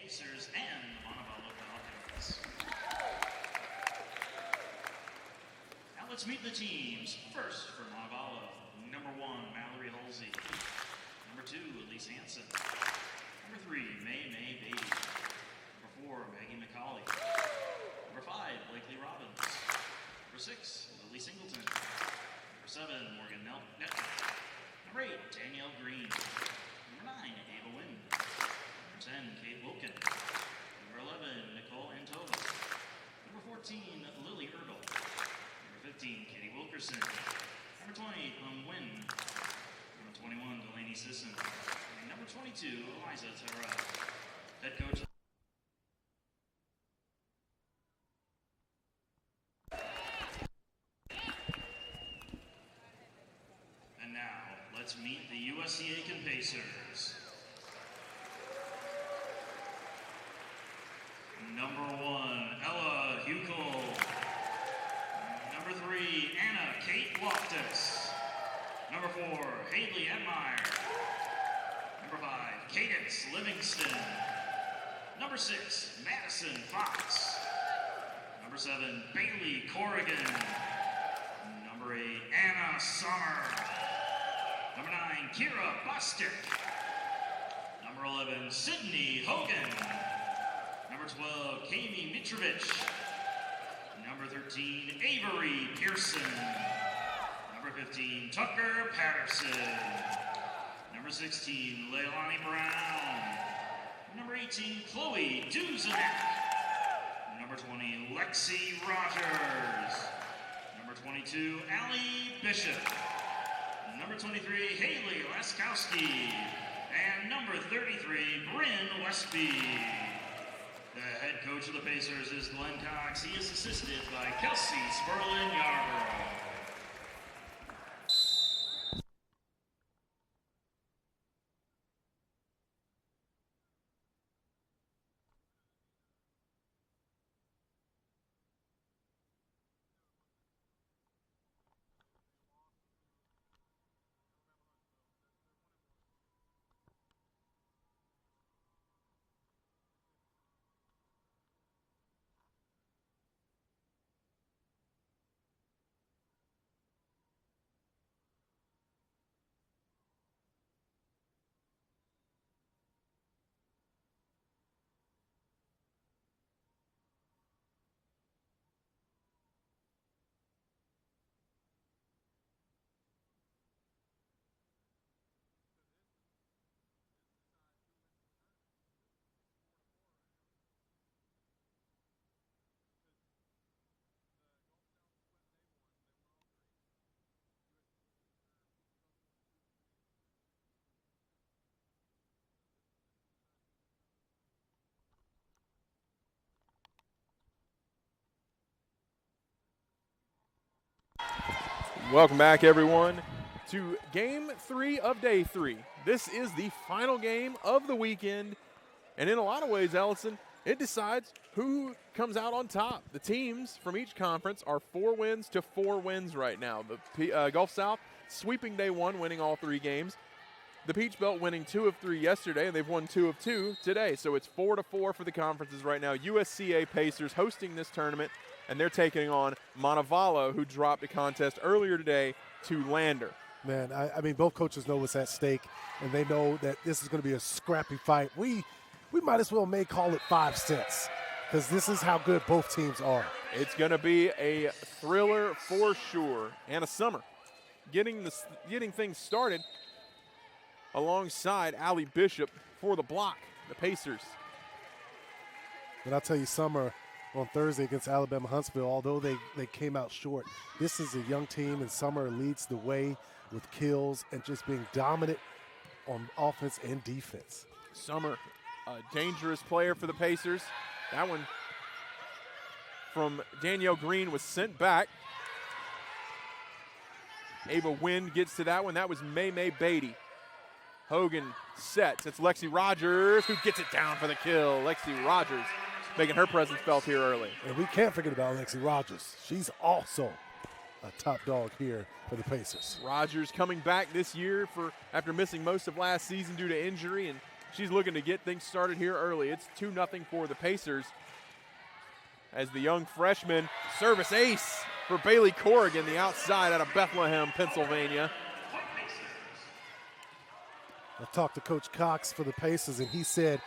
Pacers and the Montevallo Falcons. Now let's meet the teams. First for Montevallo, number 1, Mallory Halsey. Number 2, Elise Hansen. Number 3, May Beatty. Number 4, Maggie McCauley. Number 5, Blakely Robbins. Number 6, Lily Singleton. Number 7, Morgan Network. Number 8, Danielle Green. Number 9, Ava Wynn. Number 10, Kate Wilkin. Number 11, Nicole Antova. Number 14, Lily Erdel. Number 15, Katie Wilkerson. Number 20, Wynn. Number 21, Delaney Sisson. And number 22, Eliza Terrell. Head coach. And now, let's meet the USCA Pacers. Number 1, Ella Huckel. Number 3, Anna Kate Loftus. Number 4, Haley Edmeyer. Number 5, Cadence Livingston. Number 6, Madison Fox. Number 7, Bailey Corrigan. Number 8, Anna Sommer. Number 9, Kira Bostic. Number 11, Sydney Hogan. Number 12, Kami Mitrovich. Number 13, Avery Pearson. Number 15, Tucker Patterson. Number 16, Leilani Brown. Number 18, Chloe Duzanek. Number 20, Lexi Rogers. Number 22, Allie Bishop. Number 23, Haley Laskowski. And number 33, Bryn Westby. The head coach of the Pacers is Glenn Cox. He is assisted by Kelsey Sperlin Yarborough. Welcome back, everyone, to Game 3 of Day 3. This is the final game of the weekend, and in a lot of ways, Allison, it decides who comes out on top. The teams from each conference are 4 wins to 4 wins right now. The Gulf South sweeping Day 1, winning all 3 games. The Peach Belt winning 2 of 3 yesterday, and they've won 2 of 2 today. So it's 4-4 for the conferences right now. USCA Pacers hosting this tournament, and they're taking on Montevallo, who dropped a contest earlier today to Lander. Man, I mean, both coaches know what's at stake, and they know that this is going to be a scrappy fight. We might as well call it 5 cents, because this is how good both teams are. It's going to be a thriller for sure. Anna Summer getting things started alongside Allie Bishop for the block, the Pacers. But I'll tell you, Summer on Thursday against Alabama Huntsville, although they came out short, this is a young team, and Summer leads the way with kills and just being dominant on offense and defense. Summer, a dangerous player for the Pacers. That one from Danielle Green was sent back. Ava Wynn gets to that one. That was May Beatty. Hogan sets. It's Lexi Rogers who gets it down for the kill. Lexi Rogers making her presence felt here early. And we can't forget about Lexi Rogers. She's also a top dog here for the Pacers. Rogers coming back this year after missing most of last season due to injury, and she's looking to get things started here early. It's 2-0 for the Pacers as the young freshman service ace for Bailey Corrigan, the outside out of Bethlehem, Pennsylvania. I talked to Coach Cox for the Pacers, and he said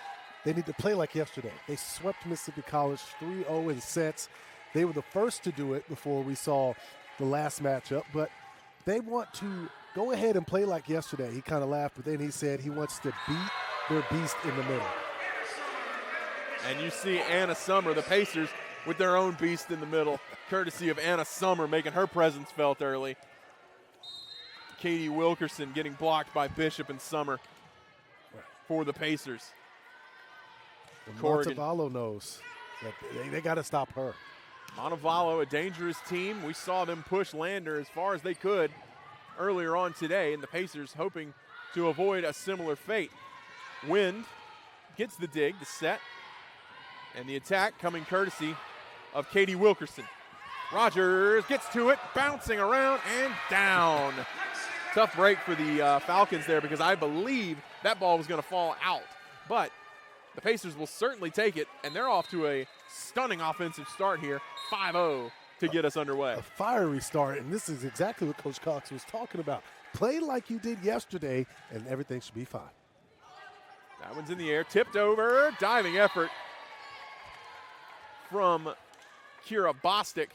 they need to play like yesterday. They swept Mississippi College 3-0 in sets. They were the first to do it before we saw the last matchup, but they want to go ahead and play like yesterday. He kind of laughed, but then he said he wants to beat their beast in the middle. And you see Anna Summer, the Pacers, with their own beast in the middle, courtesy of Anna Summer making her presence felt early. Katie Wilkerson getting blocked by Bishop and Summer for the Pacers. Montevallo knows that they got to stop her. Montevallo, a dangerous team. We saw them push Lander as far as they could earlier on today, and the Pacers hoping to avoid a similar fate. Wind gets the dig, the set, and the attack coming courtesy of Katie Wilkerson. Rogers gets to it, bouncing around and down. Tough break for the Falcons there because I believe that ball was going to fall out. But the Pacers will certainly take it, and they're off to a stunning offensive start here, 5-0 to get us underway. A fiery start, and this is exactly what Coach Cox was talking about. Play like you did yesterday, and everything should be fine. That one's in the air, tipped over, diving effort from Kira Bostic,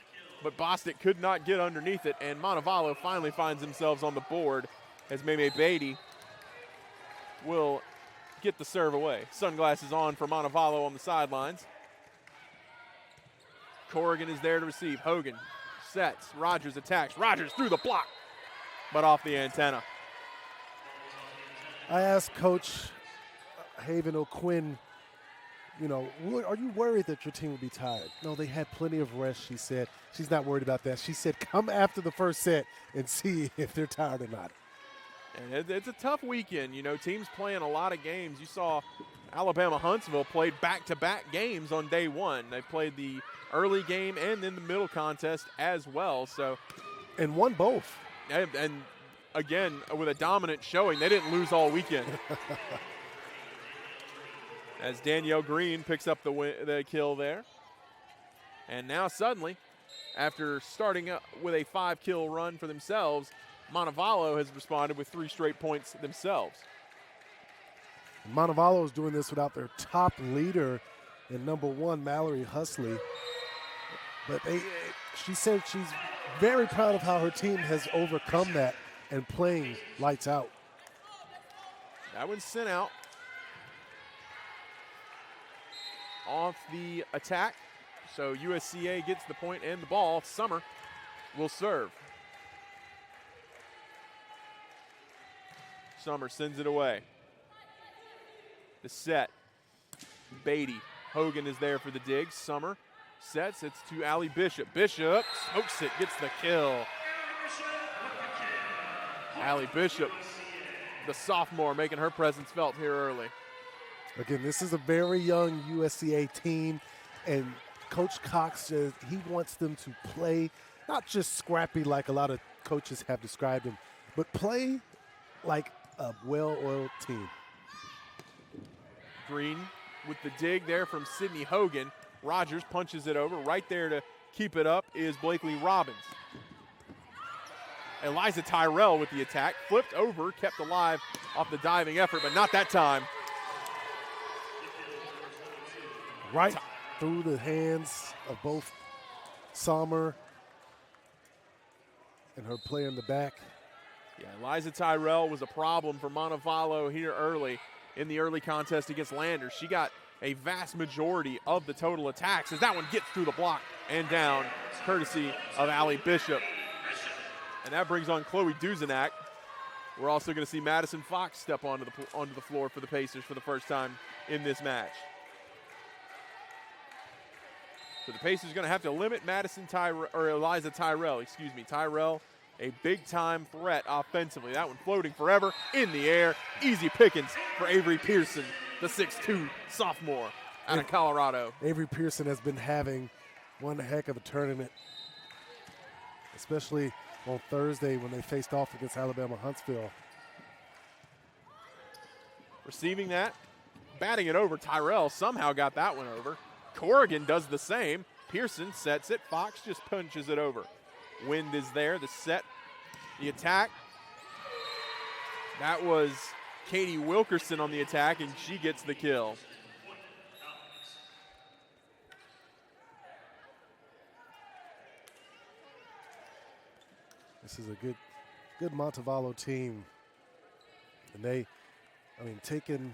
but Bostic could not get underneath it, and Montevallo finally finds themselves on the board as Meme Beatty will get the serve away. Sunglasses on for Montevallo on the sidelines. Corrigan is there to receive. Hogan sets. Rogers attacks. Rogers through the block, but off the antenna. I asked Coach Haven O'Quinn, you know, are you worried that your team will be tired? No, they had plenty of rest, she said. She's not worried about that. She said, come after the first set and see if they're tired or not. And it's a tough weekend. You know, teams playing a lot of games. You saw Alabama Huntsville played back-to-back games on day one. They played the early game and then the middle contest as well. So, and won both. And again, with a dominant showing, they didn't lose all weekend. As Danielle Green picks up the kill there. And now suddenly, after starting up with a 5-kill run for themselves, Montevallo has responded with 3 straight points themselves. Montevallo is doing this without their top leader in number 1, Mallory Husley. But she said she's very proud of how her team has overcome that and playing lights out. That one's sent out. Off the attack. So USCA gets the point and the ball. Summer will serve. Summer sends it away. The set. Beatty. Hogan is there for the dig. Summer sets. It's to Allie Bishop. Bishop smokes it. Gets the kill. Allie Bishop, the sophomore, making her presence felt here early. Again, this is a very young USCA team, and Coach Cox says he wants them to play not just scrappy like a lot of coaches have described them, but play like a well-oiled team. Green with the dig there from Sydney Hogan. Rogers punches it over. Right there to keep it up is Blakely Robbins. Eliza Tyrell with the attack. Flipped over, kept alive off the diving effort, but not that time. Right through the hands of both Sommer and her player in the back. Yeah, Eliza Tyrell was a problem for Montevallo here early in the early contest against Lander. She got a vast majority of the total attacks as that one gets through the block and down, courtesy of Allie Bishop. And that brings on Chloe Duzenak. We're also going to see Madison Fox step onto the floor for the Pacers for the first time in this match. So the Pacers are going to have to limit Eliza Tyrell, Tyrell, a big-time threat offensively. That one floating forever in the air. Easy pickings for Avery Pearson, the 6'2 sophomore out of Colorado. Avery Pearson has been having one heck of a tournament, especially on Thursday when they faced off against Alabama Huntsville. Receiving that batting it over. Tyrell somehow got that one over. Corrigan does the same. Pearson sets it. Fox just punches it over. Wind is there. The set, the attack. That was Katie Wilkerson on the attack, and she gets the kill. This is a good Montevallo team. And they, taking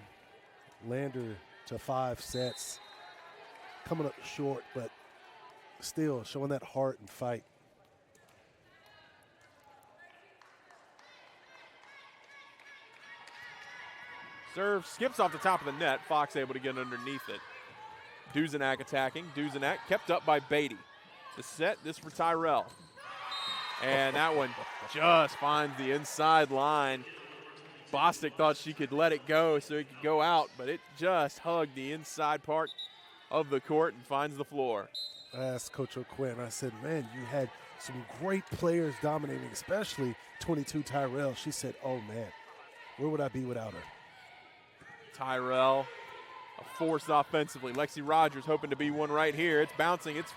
Lander to 5 sets, coming up short, but still showing that heart and fight. Serve skips off the top of the net. Fox able to get underneath it. Duzenak attacking. Duzenak kept up by Beatty. The set, this for Tyrell. And that one just finds the inside line. Bostic thought she could let it go so it could go out, but it just hugged the inside part of the court and finds the floor. I asked Coach O'Quinn, I said, man, you had some great players dominating, especially 22 Tyrell. She said, oh, man, where would I be without her? Tyrell, a force offensively. Lexi Rogers hoping to be one right here. It's bouncing. It's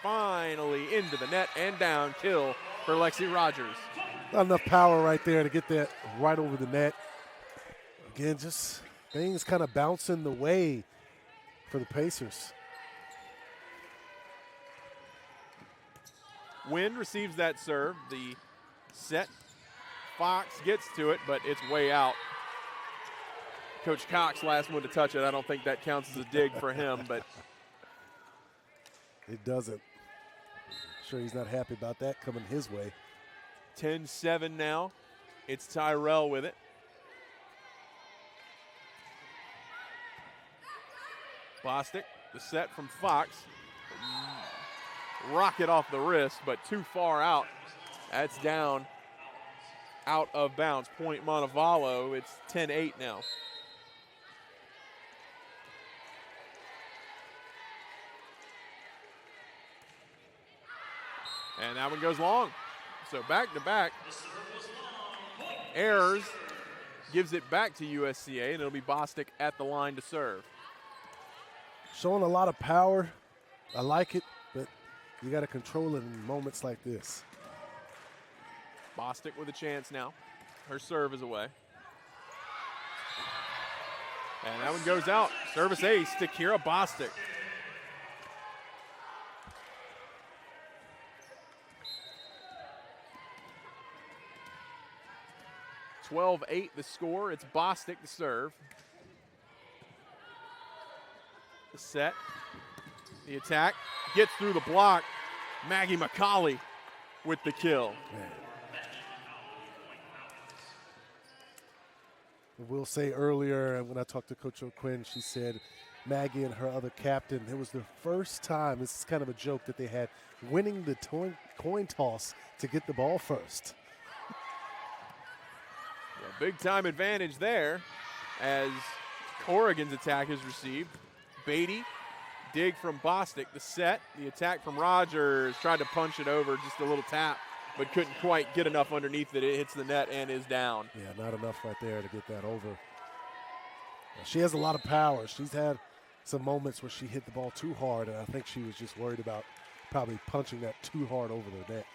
finally into the net and down. Kill for Lexi Rogers. Not enough power right there to get that right over the net. Again, just things kind of bouncing the way for the Pacers. Wind receives that serve. The set, Fox gets to it, but it's way out. Coach Cox, last one to touch it. I don't think that counts as a dig for him, but it doesn't. I'm sure he's not happy about that coming his way. 10-7 now. It's Tyrell with it. Bostic, the set from Fox. Rocket off the wrist, but too far out. That's down, out of bounds. Point Montevallo. It's 10-8 now. And that one goes long. So back to back. Errors gives it back to USCA, and it'll be Bostic at the line to serve. Showing a lot of power. I like it, but you got to control it in moments like this. Bostic with a chance now. Her serve is away. And that one goes out. Service ace to Kira Bostic. 12-8 the score. It's Bostic to serve. The set. The attack. Gets through the block. Maggie McCauley with the kill. We'll say earlier when I talked to Coach O'Quinn, she said Maggie and her other captain, it was the first time, this is kind of a joke that they had, winning the coin toss to get the ball first. Big time advantage there as Corrigan's attack is received. Beatty, dig from Bostic, the set, the attack from Rogers, tried to punch it over, just a little tap, but couldn't quite get enough underneath it. It hits the net and is down. Yeah, not enough right there to get that over. She has a lot of power. She's had some moments where she hit the ball too hard, and I think she was just worried about probably punching that too hard over the net.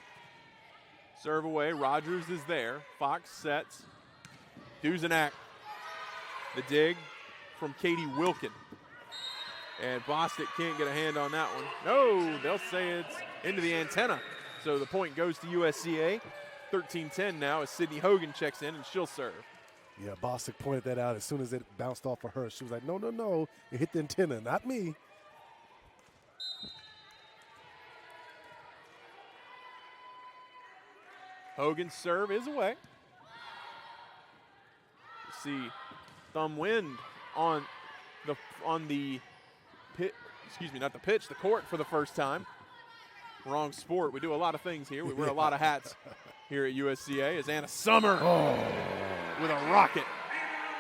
Serve away, Rogers is there. Fox sets. Duzenak, the dig from Katie Wilkin. And Bostic can't get a hand on that one. No, they'll say it's into the antenna. So the point goes to USCA. 13-10 now as Sydney Hogan checks in and she'll serve. Yeah, Bostic pointed that out as soon as it bounced off of her. She was like, no, no, no, it hit the antenna, not me. Hogan's serve is away. See thumb wind on the pit, not the pitch, the court for the first time. Wrong sport. We do a lot of things here. We wear a lot of hats here at USCA. As Anna Summer with a rocket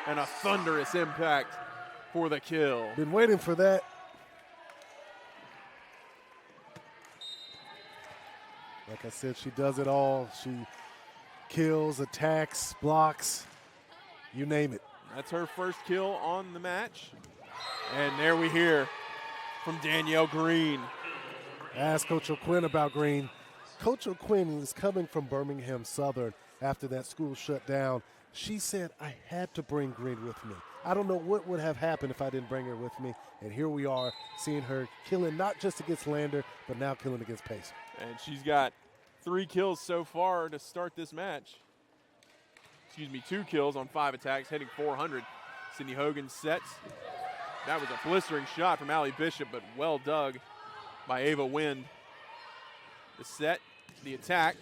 and a thunderous impact for the kill. Been waiting for that. Like I said, she does it all. She kills, attacks, blocks. You name it. That's her first kill on the match. And there we hear from Danielle Green. Ask Coach O'Quinn about Green. Coach O'Quinn is coming from Birmingham Southern after that school shut down. She said, I had to bring Green with me. I don't know what would have happened if I didn't bring her with me. And here we are seeing her killing not just against Lander, but now killing against Pace. And she's got 3 kills so far to start this match. 2 kills on 5 attacks, hitting .400. Sydney Hogan sets. That was a blistering shot from Allie Bishop, but well dug by Ava Wind. The set, the attack.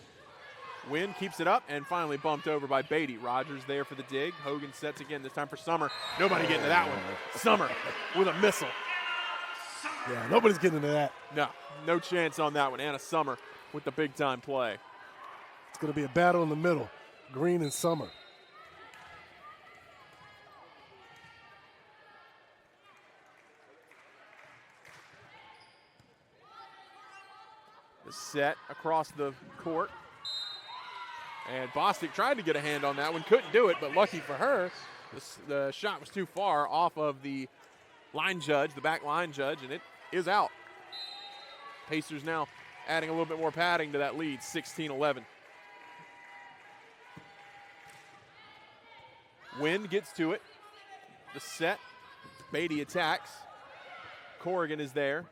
Wind keeps it up and finally bumped over by Beatty. Rogers there for the dig. Hogan sets again, this time for Summer. Nobody getting to that one. Summer with a missile. Yeah, nobody's getting to that. No chance on that one. Anna Summer with the big time play. It's going to be a battle in the middle, Green and Summer. The set across the court. And Bostic tried to get a hand on that one, couldn't do it, but lucky for her, the shot was too far off of the line judge, the back line judge, and it is out. Pacers now adding a little bit more padding to that lead, 16-11. Wind gets to it. The set. Beatty attacks. Corrigan is there.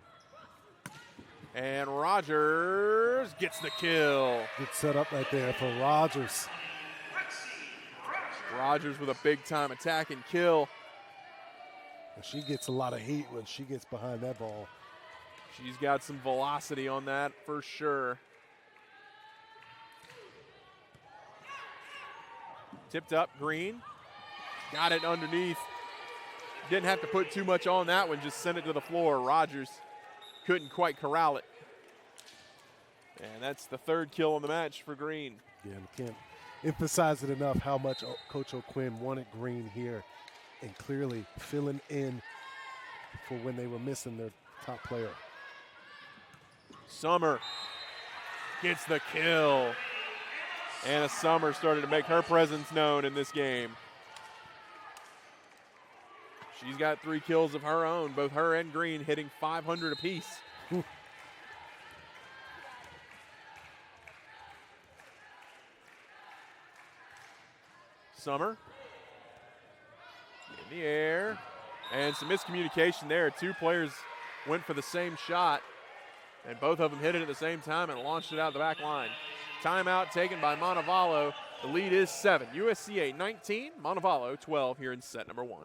And Rogers gets the kill. Good setup right there for Rogers. Rogers with a big-time attack and kill. She gets a lot of heat when she gets behind that ball. She's got some velocity on that for sure. Tipped up, Green. Got it underneath. Didn't have to put too much on that one, just sent it to the floor. Rogers couldn't quite corral it. And that's the 3rd kill on the match for Green. Yeah, we can't emphasize it enough how much Coach O'Quinn wanted Green here and clearly filling in for when they were missing their top player. Summer gets the kill. Anna Summer started to make her presence known in this game. She's got 3 kills of her own, both her and Green hitting .500 apiece. Summer in the air, and some miscommunication there. 2 players went for the same shot, and both of them hit it at the same time and launched it out the back line. Timeout taken by Montevallo. The lead is 7. USCA 19, Montevallo 12 here in set number 1.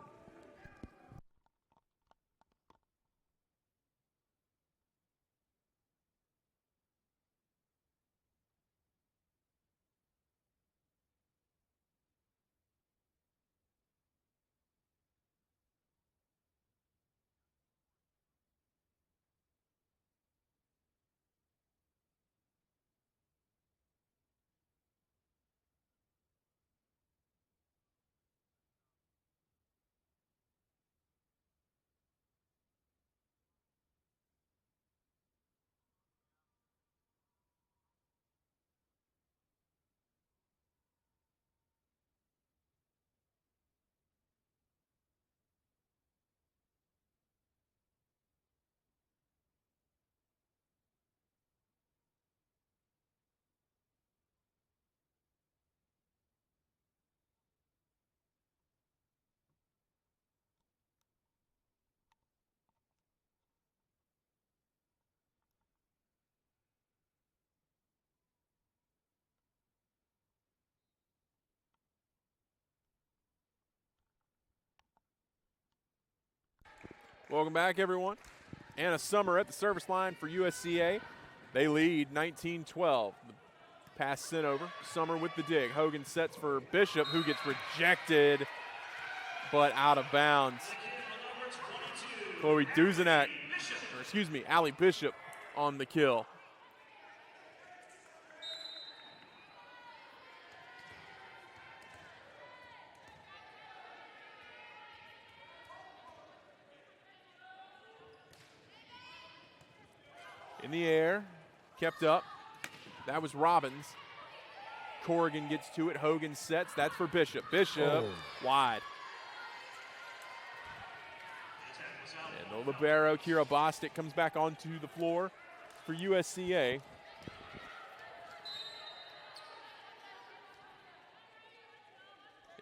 Welcome back, everyone. Anna Summer at the service line for USCA. They lead 19-12. The pass sent over. Summer with the dig. Hogan sets for Bishop, who gets rejected, but out of bounds. Chloe Duzenak, Allie Bishop on the kill. In the air, kept up. That was Robbins. Corrigan gets to it. Hogan sets. That's for Bishop. Bishop wide. The libero, Kira Bostic, comes back onto the floor for USCA.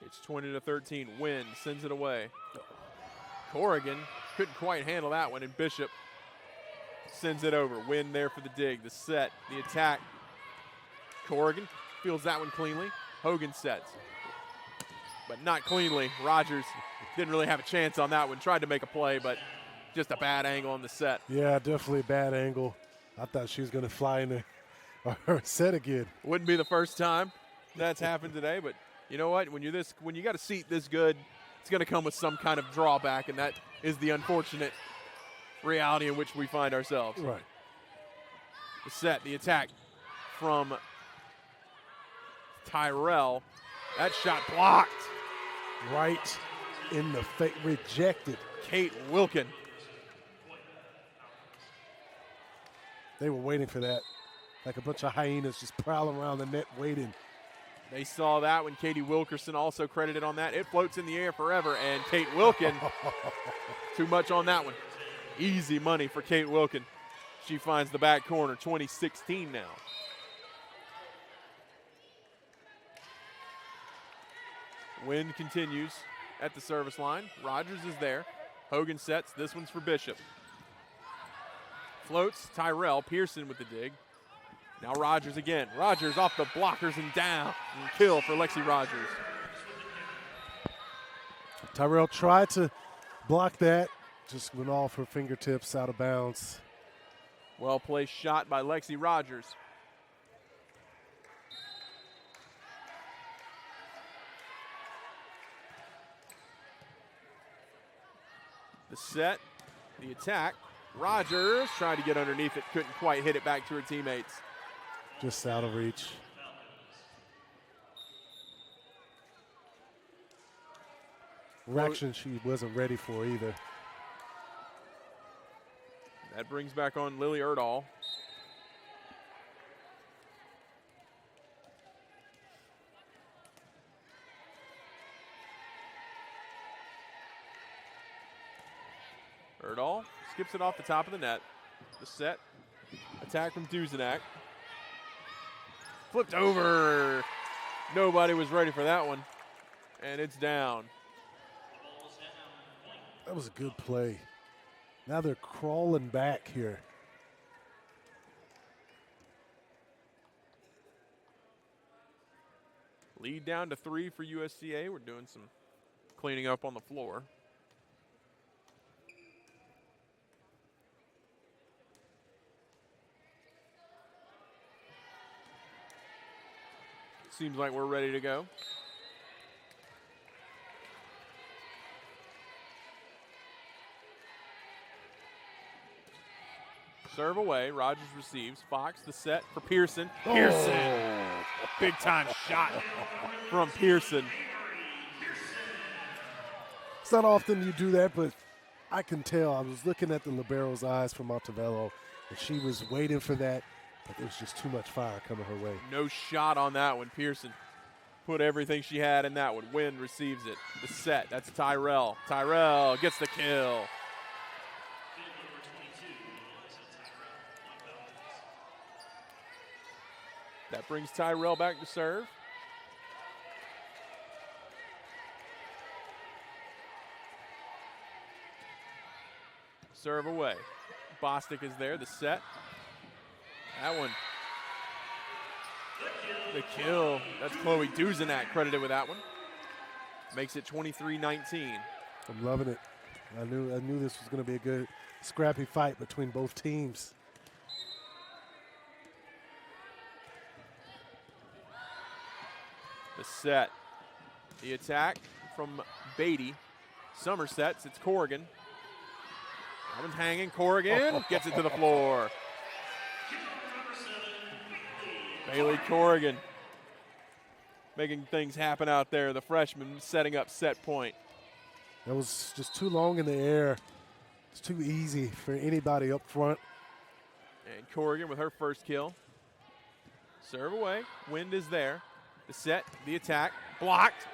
It's 20-13. Wynn sends it away. Corrigan couldn't quite handle that one, and Bishop sends it over. Wynn there for the dig, the set, the attack. Corrigan fields that one cleanly. Hogan sets, but not cleanly. Rogers didn't really have a chance on that one. Tried to make a play, but just a bad angle on the set. Yeah, definitely a bad angle. I thought she was going to fly in her set again. Wouldn't be the first time that's happened today, but you know what? When you got a seat this good, it's going to come with some kind of drawback, and that is the unfortunate reality in which we find ourselves. Right. The set, the attack from Tyrell. That shot blocked. Right in the face, rejected. Kate Wilkin. They were waiting for that, like a bunch of hyenas just prowling around the net waiting. They saw that when Katie Wilkerson also credited on that. It floats in the air forever, and Kate Wilkin, too much on that one. Easy money for Kate Wilkin. She finds the back corner, 20-16 now. Wynn continues at the service line. Rogers is there. Hogan sets. This one's for Bishop. Floats. Tyrell. Pearson with the dig. Now Rogers again. Rogers off the blockers and down. And kill for Lexi Rogers. Tyrell tried to block that. Just went off her fingertips out of bounds. Well placed shot by Lexi Rogers. The set, the attack. Rogers tried to get underneath it, couldn't quite hit it back to her teammates. Just out of reach. Reaction she wasn't ready for either. That brings back on Lily Erdahl. Erdahl skips it off the top of the net. The set, attack from Duzenak. Flipped over. Nobody was ready for that one. And it's down. That was a good play. Now they're crawling back here. Lead down to 3 for USCA. We're doing some cleaning up on the floor. Seems like we're ready to go. Serve away. Rogers receives. Fox, the set for Pearson. Pearson. A big-time shot from Pearson. It's not often you do that, but I can tell. I was looking at the libero's eyes from Montevallo, and she was waiting for that, but there was just too much fire coming her way. No shot on that one. Pearson put everything she had in that one. Wynn receives it. The set. That's Tyrell. Tyrell gets the kill. That brings Tyrell back to serve. Serve away. Bostic is there. The set. That one. The kill. That's Chloe Duzenak credited with that one. Makes it 23-19. I'm loving it. I knew this was going to be a good, scrappy fight between both teams. The set. The attack from Beatty. Somersets. It's Corrigan. That one's hanging. Corrigan gets it to the floor. Bailey Corrigan making things happen out there. The freshman setting up set point. That was just too long in the air. It's too easy for anybody up front. And Corrigan with her first kill. Serve away. Wind is there. The set, the attack, blocked.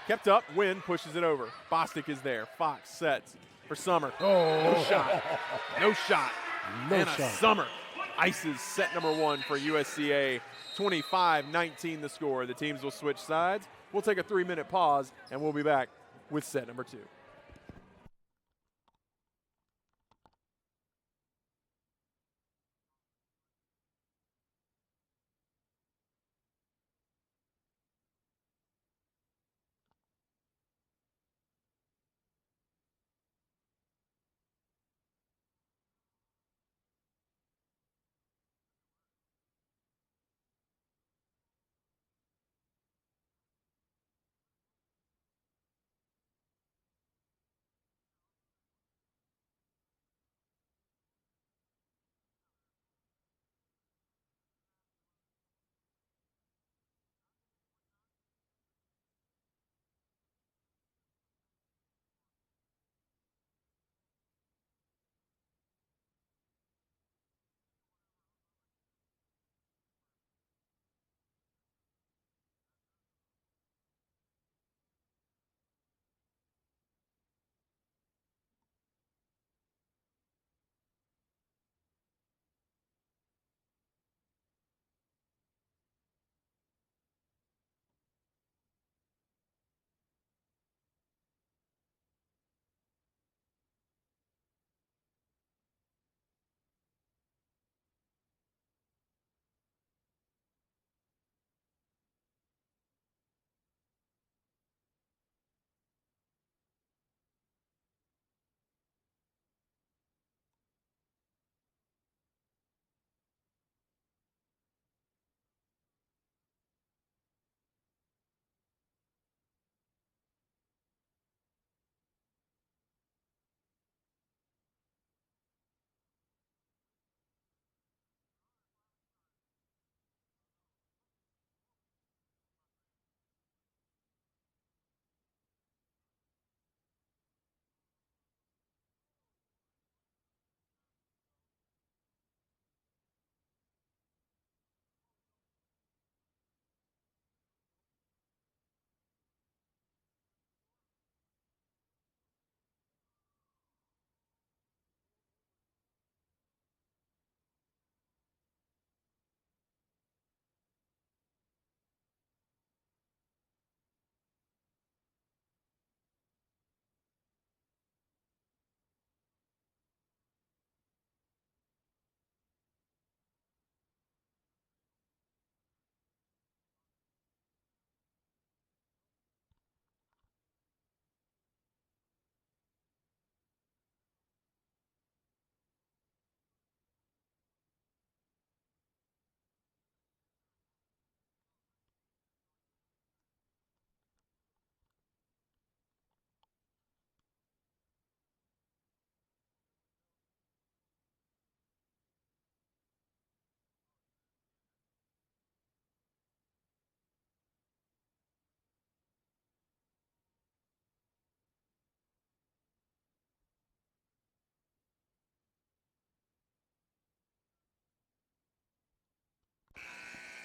Kept up. Wynn pushes it over. Bostic is there. Fox sets for Summer. Oh. No shot. No shot. No and shot. a Summer ices set number 1 for USCA. 25-19 the score. The teams will switch sides. We'll take a 3-minute pause, and we'll be back with set number 2.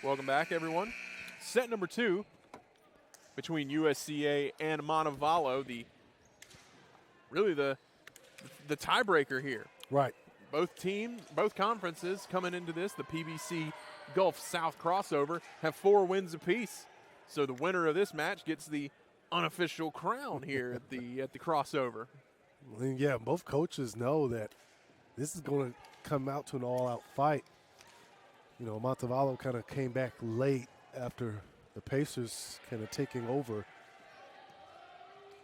Welcome back, everyone. Set number 2 between USCA and Montevallo, the tiebreaker here. Right. Both conferences coming into this, the PBC Gulf South crossover, have 4 wins apiece. So the winner of this match gets the unofficial crown here at the crossover. And yeah, both coaches know that this is going to come out to an all-out fight. You know, Montevallo kind of came back late after the Pacers kind of taking over.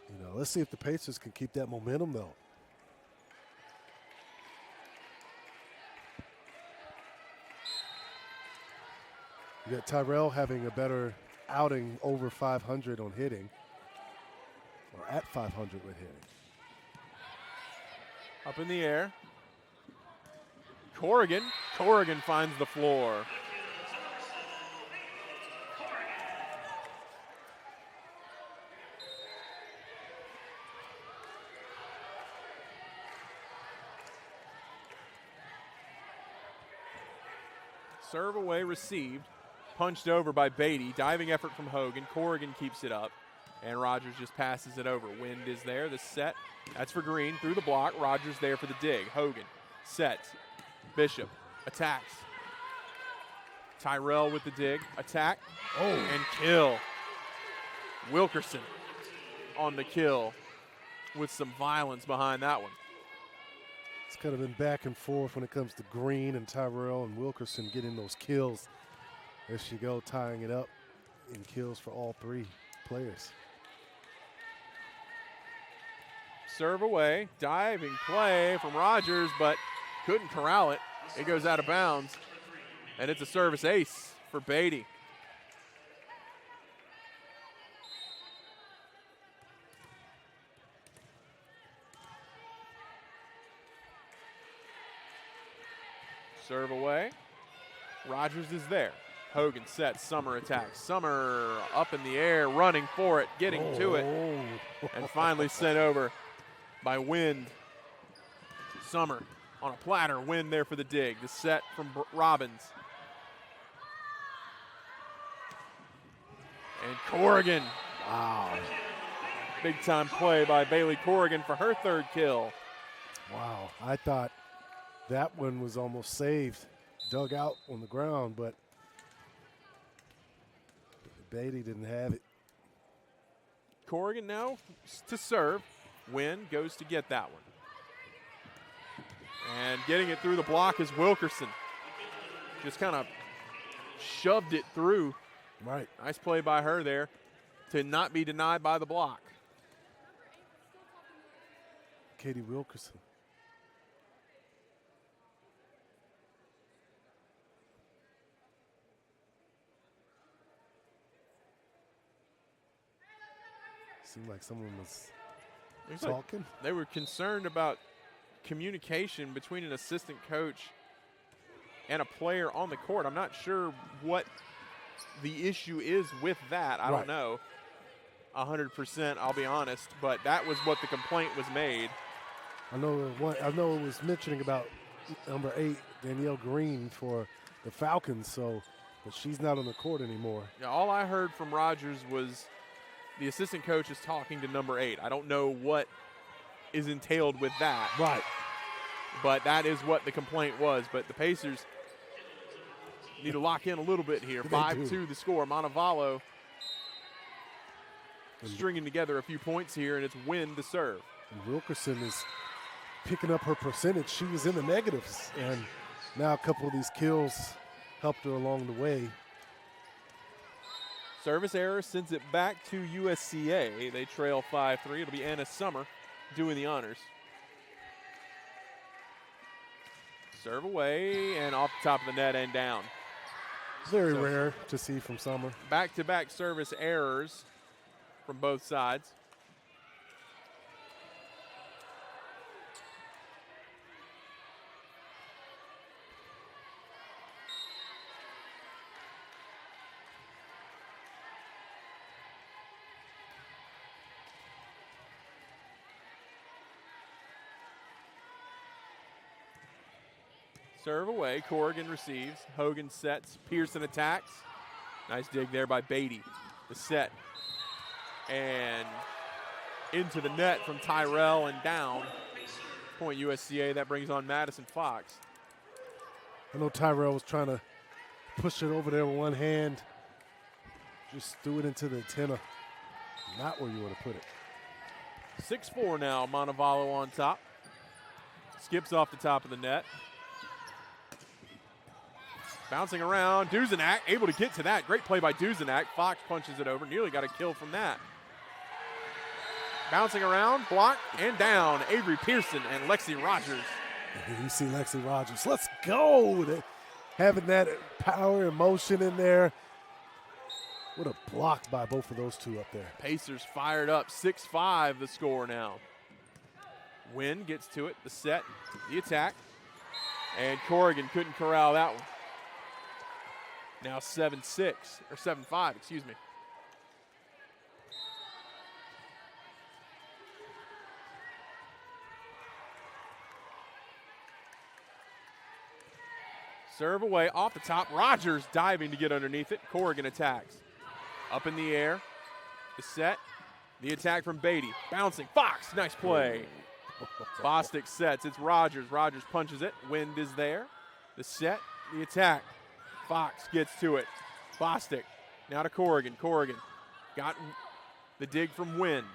You know, let's see if the Pacers can keep that momentum, though. You got Tyrell having a better outing over 500 on hitting, or at 500 with hitting. Up in the air. Corrigan finds the floor. Serve away received. Punched over by Beatty. Diving effort from Hogan. Corrigan keeps it up. And Rogers just passes it over. Wind is there. The set. That's for Green. Through the block. Rogers there for the dig. Hogan sets. Bishop attacks. Tyrell with the dig. Attack. Oh. And kill. Wilkerson on the kill with some violence behind that one. It's kind of been back and forth when it comes to Green and Tyrell and Wilkerson getting those kills. There she go, tying it up in kills for all three players. Serve away, diving play from Rogers, but couldn't corral it. It goes out of bounds, and it's a service ace for Beatty. Serve away. Rogers is there. Hogan sets. Summer attacks. Summer up in the air, running for it, getting to it, and finally sent over by Wind. Summer on a platter. Wind there for the dig. The set from Robbins. And Corrigan. Wow. Big time play by Bailey Corrigan for her third kill. Wow. I thought that one was almost saved, dug out on the ground, but Beatty didn't have it. Corrigan now to serve. Wynn goes to get that one. And getting it through the block is Wilkerson. Just kind of shoved it through. Right. Nice play by her there to not be denied by the block. Katie Wilkerson. Seemed like someone was talking. They were concerned about communication between an assistant coach and a player on the court. I'm not sure what the issue is with that. I don't know 100%, I'll be honest, but that was what the complaint was made. I know it was mentioning about number 8, Danielle Green, for the Falcons, but she's not on the court anymore. Yeah, all I heard from Rogers was the assistant coach is talking to number 8. I don't know what is entailed with that. Right. But that is what the complaint was. But the Pacers need to lock in a little bit here. 5-2 the score. Montevallo stringing together a few points here, and it's Wynn to serve. And Wilkerson is picking up her percentage. She was in the negatives, and now a couple of these kills helped her along the way. Service error sends it back to USCA. They trail 5-3. It'll be Anna Summer doing the honors. Serve away and off the top of the net and down. Very rare to see from Summer. Back-to-back service errors from both sides. Serve away. Corrigan receives. Hogan sets. Pearson attacks. Nice dig there by Beatty. The set. And into the net from Tyrell and down. Point USCA. That brings on Madison Fox. I know Tyrell was trying to push it over there with one hand. Just threw it into the antenna. Not where you want to put it. 6-4 now. Montevallo on top. Skips off the top of the net. Bouncing around, Duzenak able to get to that. Great play by Duzenak. Fox punches it over, nearly got a kill from that. Bouncing around, block, and down. Avery Pearson and Lexi Rogers. You see Lexi Rogers. Let's go. Having that power and motion in there. What a block by both of those two up there. Pacers fired up. 6-5 the score now. Wynn gets to it. The set, the attack. And Corrigan couldn't corral that one. Now 7-6, or 7-5, excuse me. Serve away, off the top. Rogers diving to get underneath it. Corrigan attacks. Up in the air. The set. The attack from Beatty. Bouncing. Fox. Nice play. Bostic sets. It's Rogers. Rogers punches it. Wind is there. The set. The attack. Fox gets to it. Bostic. Now to Corrigan. Corrigan got the dig from Wind.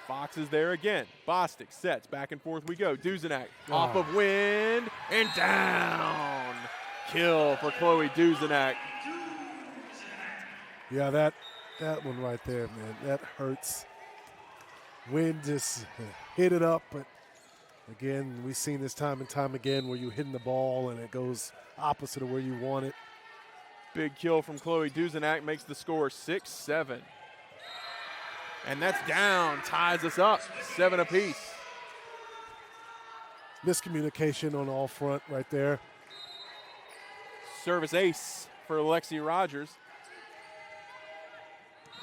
Fox is there again. Bostic sets. Back and forth we go. Duzenak off of Wind and down. Kill for Chloe Duzenak. Yeah, that one right there, man, that hurts. Wind just hit it up, but again, we've seen this time and time again where you're hitting the ball and it goes opposite of where you want it. Big kill from Chloe Duzenak makes the score 6-7. And that's down, ties us up, 7 apiece. Miscommunication on all front right there. Service ace for Lexi Rogers.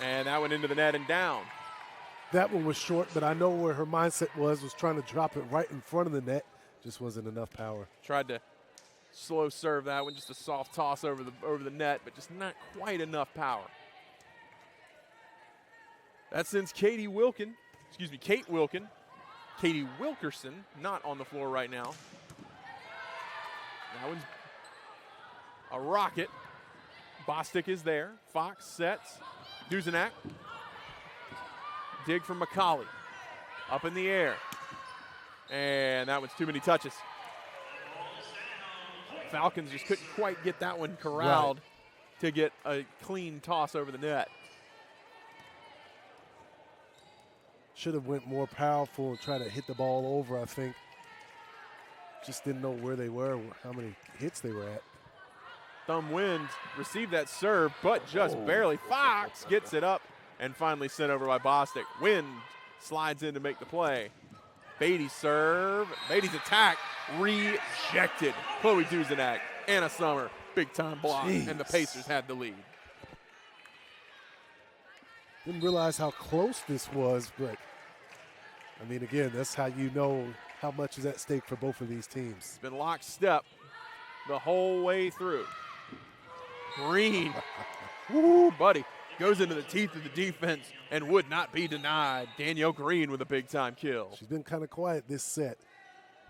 And that went into the net and down. That one was short, but I know where her mindset was trying to drop it right in front of the net. Just wasn't enough power. Tried to slow serve that one, just a soft toss over the net, but just not quite enough power. That sends Kate Wilkin, Katie Wilkerson, not on the floor right now. That one's a rocket. Bostic is there. Fox sets. Duzenak. Dig from McCauley. Up in the air. And that one's too many touches. Falcons just couldn't quite get that one corralled to get a clean toss over the net. Should have went more powerful and tried to hit the ball over, I think. Just didn't know where they were, how many hits they were at. Thumb Wind received that serve, but just barely. Fox gets it up and finally sent over by Bostic. Wind slides in to make the play. Beatty's serve. Beatty's attack rejected. Chloe Duzenak, Anna Summer, big time block, and the Pacers had the lead. Didn't realize how close this was, but I mean, again, that's how you know how much is at stake for both of these teams. It's been lockstep the whole way through. Green, woo, buddy, goes into the teeth of the defense and would not be denied. Danielle Green with a big-time kill. She's been kind of quiet this set,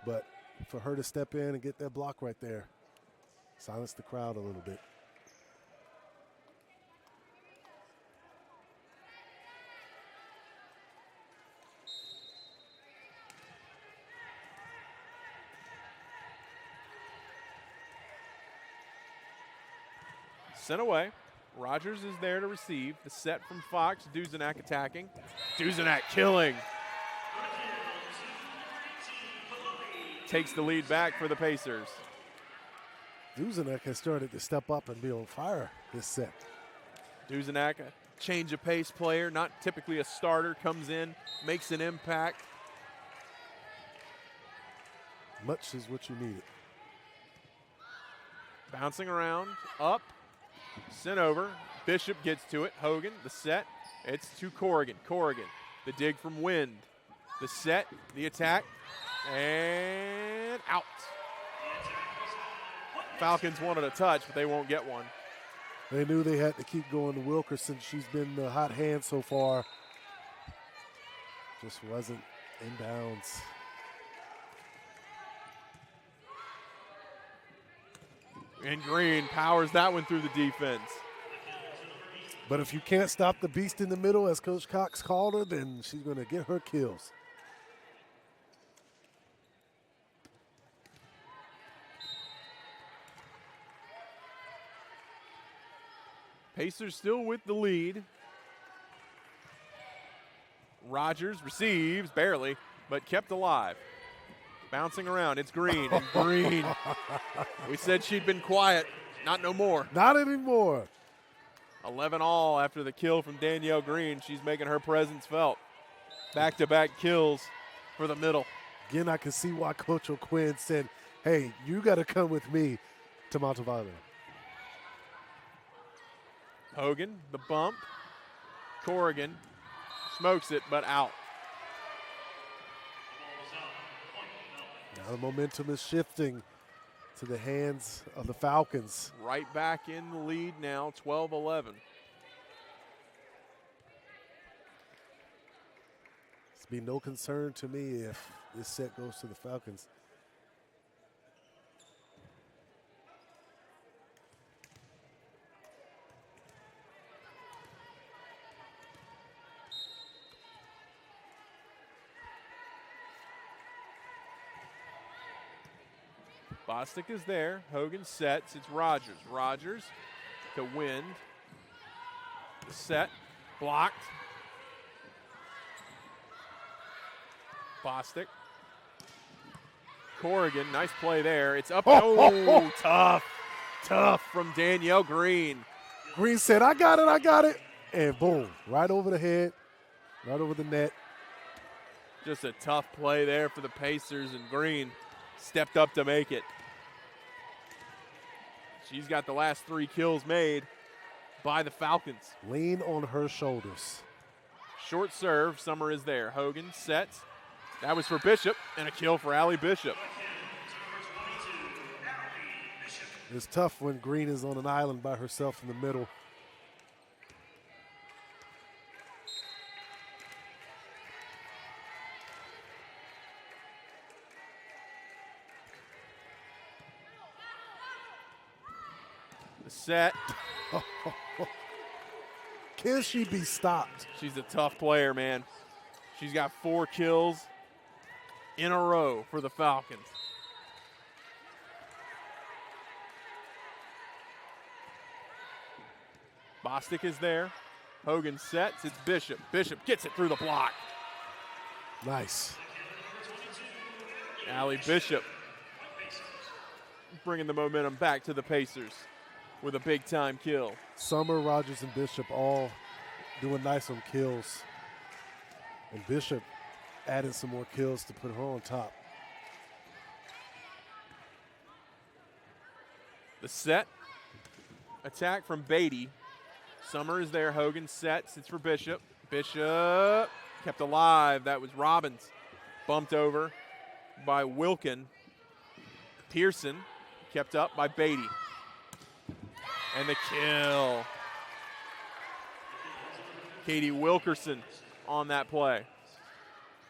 but for her to step in and get that block right there, silence the crowd a little bit. Sent away. Rogers is there to receive. The set from Fox. Duzenak attacking. Duzenak killing. Takes the lead back for the Pacers. Duzenak has started to step up and be on fire this set. Duzenak, a change of pace player, not typically a starter, comes in, makes an impact. Much is what you needed. Bouncing around, up. Sent over. Bishop gets to it. Hogan, the set. It's to Corrigan. Corrigan, the dig from Wind. The set, the attack, and out. Falcons wanted a touch, but they won't get one. They knew they had to keep going to Wilkerson. She's been the hot hand so far. Just wasn't in bounds. And Green powers that one through the defense. But if you can't stop the beast in the middle, as Coach Cox called her, then she's going to get her kills. Pacers still with the lead. Rogers receives, barely, but kept alive. Bouncing around, it's Green, and Green. We said she'd been quiet, not no more. Not anymore. 11 all after the kill from Danielle Green. She's making her presence felt. Back-to-back kills for the middle. Again, I can see why Coach O'Quinn said, hey, you got to come with me to Montevallo. Hogan, the bump. Corrigan smokes it, but out. Now the momentum is shifting to the hands of the Falcons. Right back in the lead now, 12-11. Be no concern to me if this set goes to the Falcons. Bostic is there. Hogan sets. It's Rogers. Rogers to Wind. The set. Blocked. Bostic. Corrigan, nice play there. It's up. Oh, tough. Tough from Danielle Green. Green said, I got it. And boom, right over the head, right over the net. Just a tough play there for the Pacers, and Green stepped up to make it. She's got the last 3 kills made by the Falcons. Lean on her shoulders. Short serve, Summer is there. Hogan sets. That was for Bishop, and a kill for Allie Bishop. It's tough when Green is on an island by herself in the middle. The set. Can she be stopped? She's a tough player, man. She's got 4 kills in a row for the Falcons. Bostic is there. Hogan sets. It's Bishop. Bishop gets it through the block. Nice. Allie Bishop bringing the momentum back to the Pacers with a big-time kill. Summer, Rogers, and Bishop all doing nice on kills. And Bishop added some more kills to put her on top. The set. Attack from Beatty. Summer is there. Hogan sets. It's for Bishop. Bishop kept alive. That was Robbins. Bumped over by Wilkin. Pearson kept up by Beatty. And the kill. Katie Wilkerson on that play.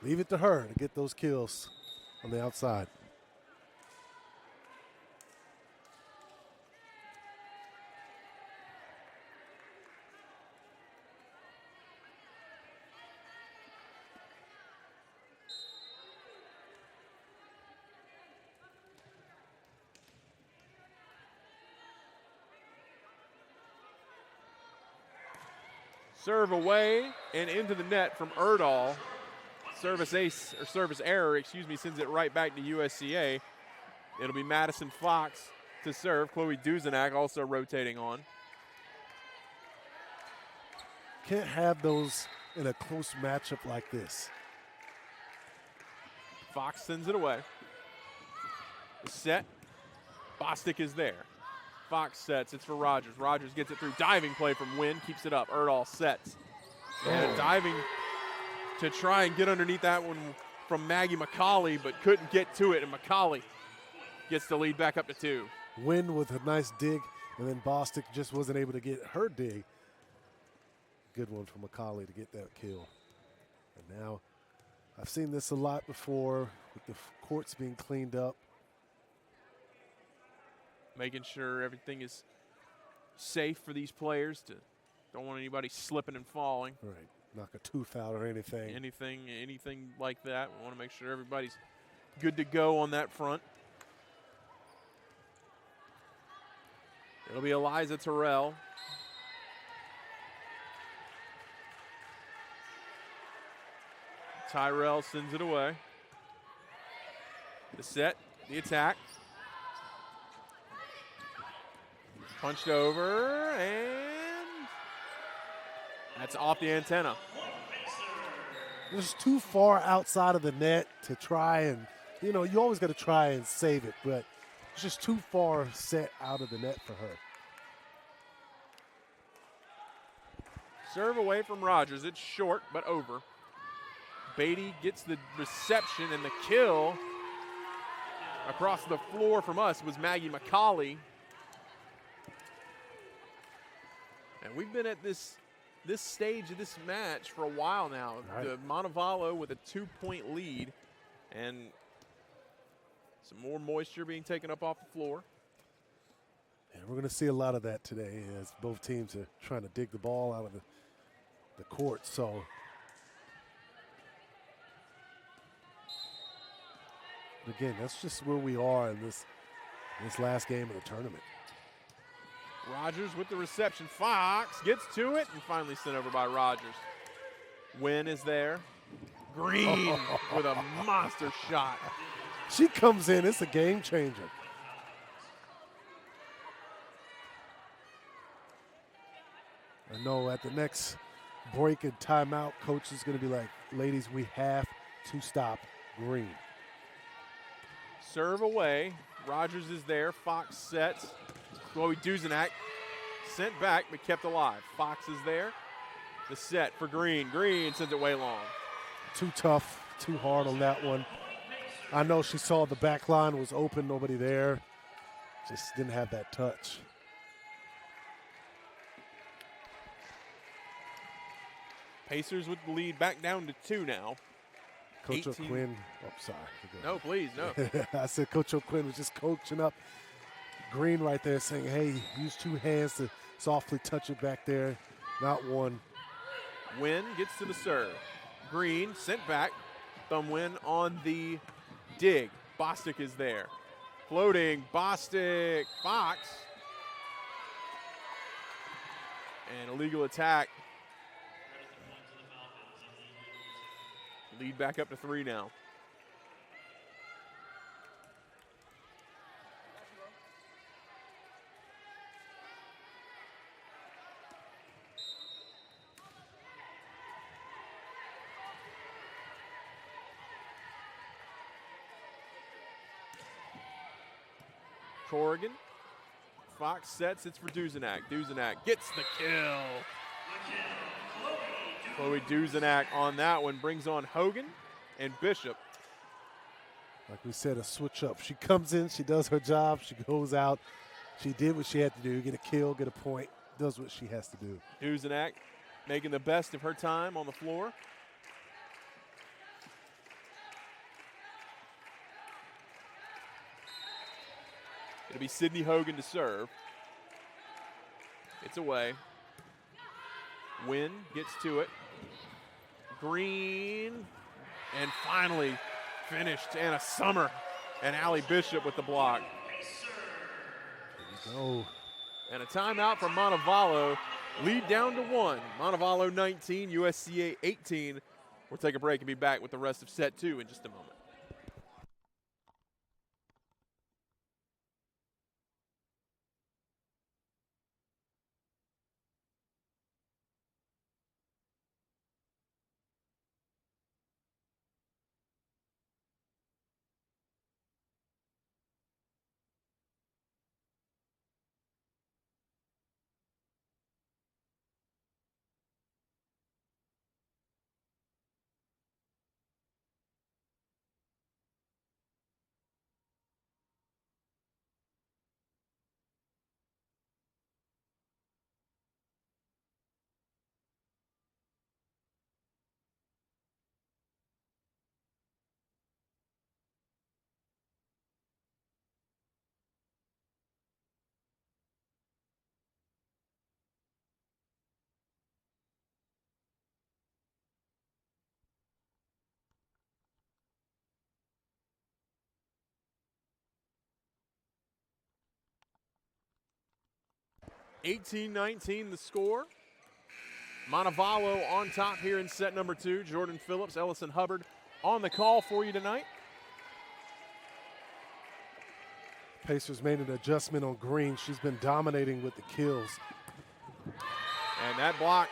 Leave it to her to get those kills on the outside. Serve away and into the net from Erdahl. Service ace, or service error, excuse me, sends it right back to USCA. It'll be Madison Fox to serve. Chloe Duzenak also rotating on. Can't have those in a close matchup like this. Fox sends it away. Set. Bostic is there. Fox sets. It's for Rogers. Rogers gets it through. Diving play from Wynn. Keeps it up. Erdahl sets. And diving to try and get underneath that one from Maggie McCauley, but couldn't get to it. And McCauley gets the lead back up to 2. Wynn with a nice dig, and then Bostic just wasn't able to get her dig. Good one from McCauley to get that kill. And now I've seen this a lot before with the courts being cleaned up. Making sure everything is safe for these players. Don't want anybody slipping and falling. Right, knock a tooth out or anything. Anything like that. We want to make sure everybody's good to go on that front. It'll be Eliza Terrell. Tyrell sends it away. The set, the attack. Punched over, and that's off the antenna. Just too far outside of the net to try and, you always got to try and save it, but it's just too far set out of the net for her. Serve away from Rogers. It's short, but over. Beatty gets the reception, and the kill across the floor from us was Maggie McCauley. And we've been at this this stage of this match for a while now. Right. The Montevallo with a 2-point lead, and some more moisture being taken up off the floor. And we're going to see a lot of that today as both teams are trying to dig the ball out of the court. So again, that's just where we are in this last game of the tournament. Rogers with the reception. Fox gets to it and finally sent over by Rogers. Wynn is there. Green with a monster shot. She comes in. It's a game changer. I know at the next break and timeout, coach is going to be like, ladies, we have to stop Green. Serve away. Rogers is there. Fox sets. Chloe Duzenak sent back but kept alive. Fox is there. The set for Green. Green sends it way long. Too tough, too hard on that one. I know she saw the back line was open, nobody there. Just didn't have that touch. Pacers with the lead back down to 2 now. Coach 18. O'Quinn, oh, sorry. No, please, no. I said Coach O'Quinn was just coaching up Green right there, saying, hey, use 2 hands to softly touch it back there, not one. Wynn gets to the serve. Green sent back. Thumb Wynn on the dig. Bostic is there. Floating, Bostic, Fox. And illegal attack. Lead back up to 3 now. Corrigan. Fox sets, it's for Duzenak. Duzenak gets the kill. Chloe Duzenak on that one brings on Hogan and Bishop. Like we said, a switch up. She comes in, she does her job, she goes out. She did what she had to do, get a kill, get a point, does what she has to do. Duzenak making the best of her time on the floor. It'll be Sydney Hogan to serve. It's away. Wynn gets to it. Green. And finally finished Anna Summer and Allie Bishop with the block. There you go. And a timeout from Montevallo. Lead down to 1. Montevallo 19, USCA 18. We'll take a break and be back with the rest of set 2 in just a moment. (18-19) the score. Montevallo on top here in set number 2. Jordan Phillips, Ellison Hubbard on the call for you tonight. Pacers made an adjustment on Green. She's been dominating with the kills. And that block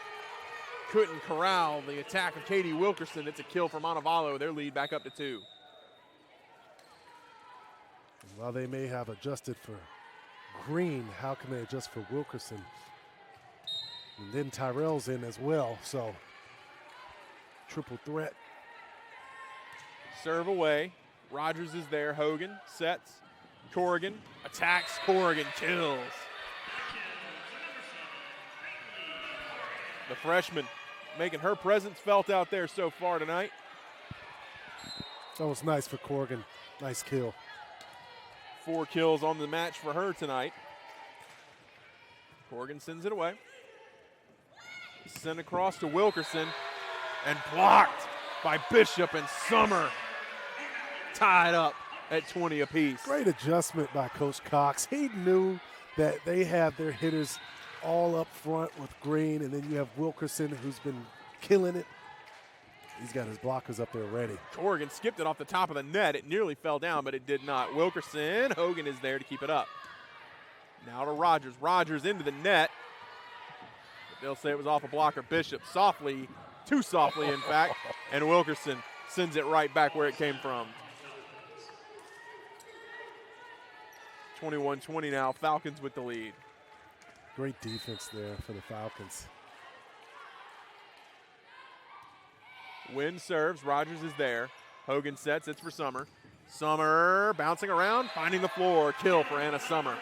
couldn't corral the attack of Katie Wilkerson. It's a kill for Montevallo. Their lead back up to 2. While they may have adjusted for Green, how can they adjust for Wilkerson? And then Tyrell's in as well, so triple threat. Serve away. Rogers is there. Hogan sets. Corrigan attacks. Corrigan kills. The freshman making her presence felt out there so far tonight. That was nice for Corrigan. Nice kill. 4 kills on the match for her tonight. Corrigan sends it away. Sent across to Wilkerson and blocked by Bishop and Summer. Tied up at 20 apiece. Great adjustment by Coach Cox. He knew that they have their hitters all up front with Green, and then you have Wilkerson, who's been killing it. He's got his blockers up there ready. Corrigan skipped it off the top of the net. It nearly fell down, but it did not. Wilkerson, Hogan is there to keep it up. Now to Rogers. Rogers into the net. But they'll say it was off a blocker. Bishop softly, too softly in fact, and Wilkerson sends it right back where it came from. 21-20 now, Falcons with the lead. Great defense there for the Falcons. Wynn serves, Rogers is there. Hogan sets, it's for Summer. Summer bouncing around, finding the floor. Kill for Anna Summer.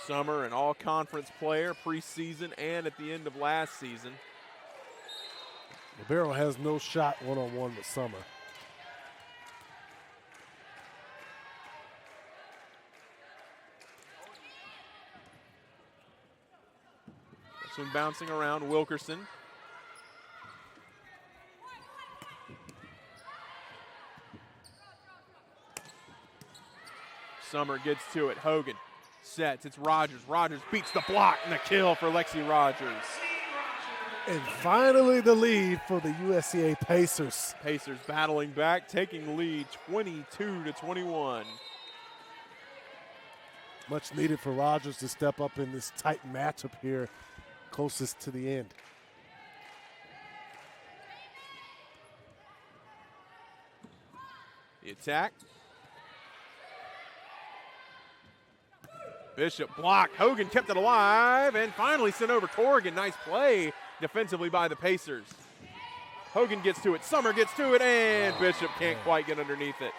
Summer, an all-conference player preseason and at the end of last season. Libero has no shot one-on-one with Summer. This one bouncing around, Wilkerson. Summer gets to it, Hogan sets, it's Rogers. Rogers beats the block and a kill for Lexi Rogers. And finally the lead for the USCA Pacers. Pacers battling back, taking the lead 22-21. Much needed for Rogers to step up in this tight matchup here, closest to the end. The attack. Bishop blocked. Hogan kept it alive and finally sent over Corrigan. Nice play defensively by the Pacers. Hogan gets to it. Summer gets to it, and Bishop can't quite get underneath it.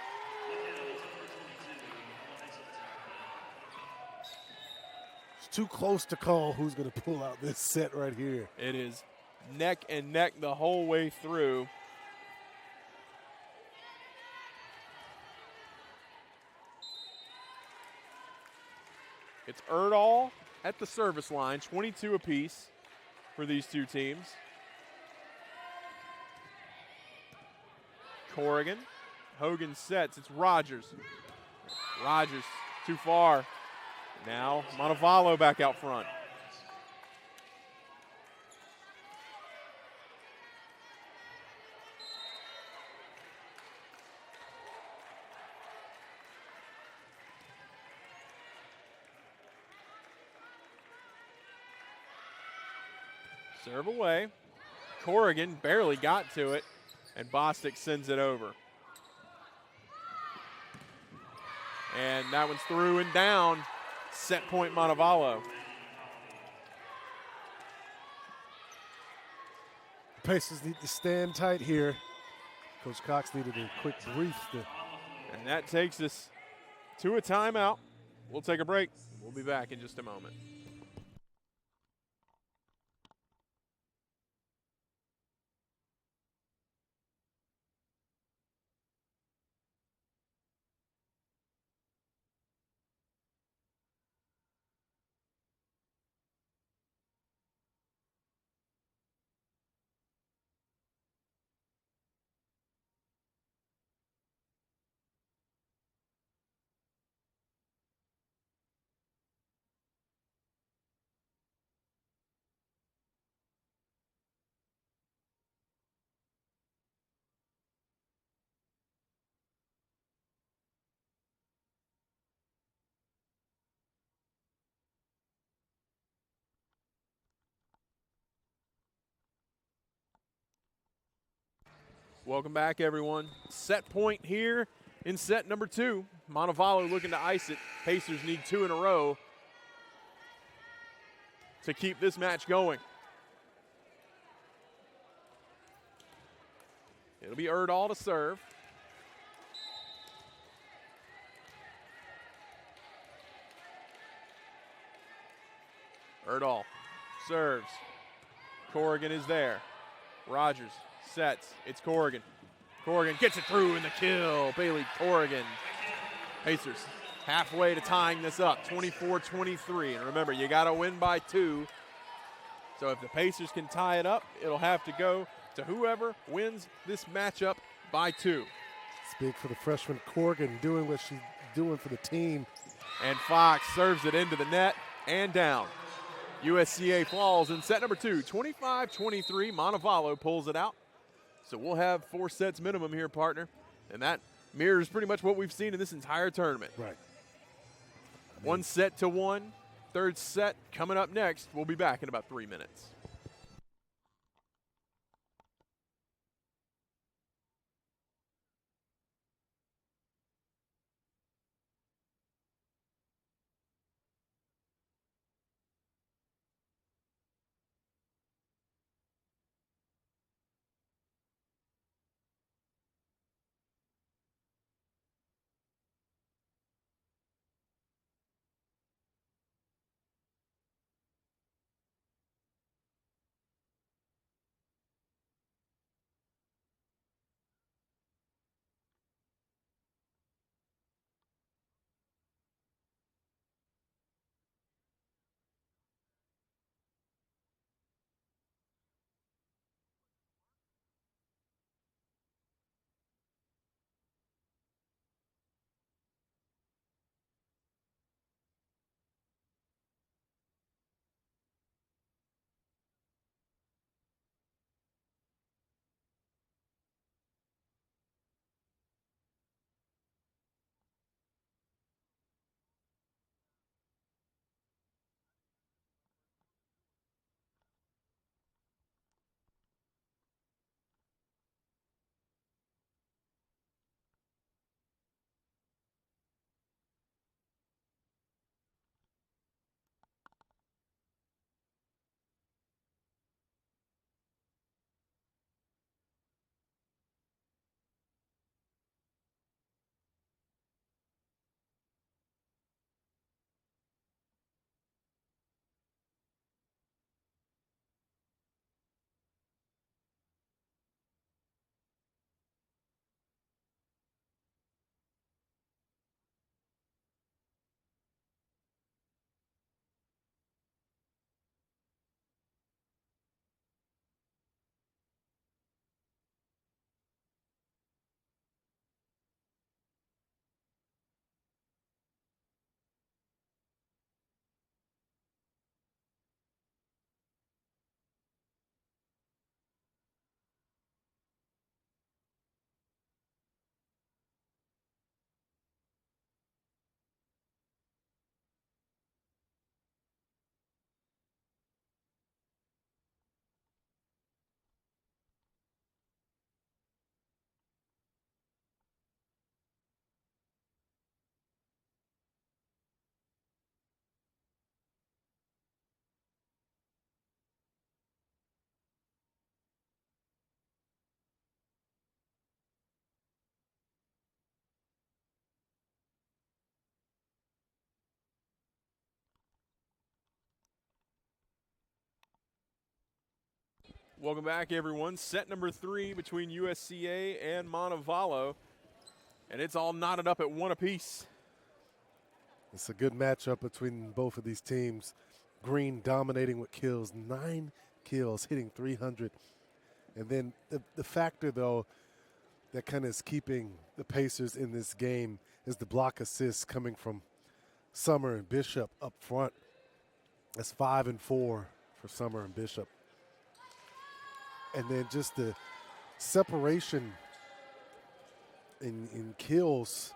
It's too close to call who's going to pull out this set right here. It is neck and neck the whole way through. It's Erdahl at the service line, 22 apiece for these two teams. Corrigan, Hogan sets, it's Rogers. Rogers, too far. Now Montevallo back out front. Serve away. Corrigan barely got to it, and Bostic sends it over. And that one's through and down. Set point Montevallo. The Pacers need to stand tight here. Coach Cox needed a quick brief. And that takes us to a timeout. We'll take a break. We'll be back in just a moment. Welcome back, everyone. Set point here in set number 2. Montevallo looking to ice it. Pacers need 2 in a row to keep this match going. It'll be Erdahl to serve. Erdahl serves. Corrigan is there. Rogers sets. It's Corrigan. Corrigan gets it through in the kill. Bailey Corrigan. Pacers halfway to tying this up, 24-23. And remember, you got to win by 2. So if the Pacers can tie it up, it'll have to go to whoever wins this matchup by 2. It's big for the freshman Corrigan doing what she's doing for the team. And Fox serves it into the net and down. USCA falls in set number 2, 25-23. Montevallo pulls it out. So we'll have 4 sets minimum here, partner. And that mirrors pretty much what we've seen in this entire tournament. Right. 1 set to 1. Third set coming up next. We'll be back in about 3 minutes. Welcome back, everyone. Set number 3 between USCA and Montevallo. And it's all knotted up at 1 apiece. It's a good matchup between both of these teams. Green dominating with kills, 9 kills, hitting 300. And then the factor, though, that kind of is keeping the Pacers in this game is the block assists coming from Summer and Bishop up front. That's 5 and 4 for Summer and Bishop. And then just the separation in kills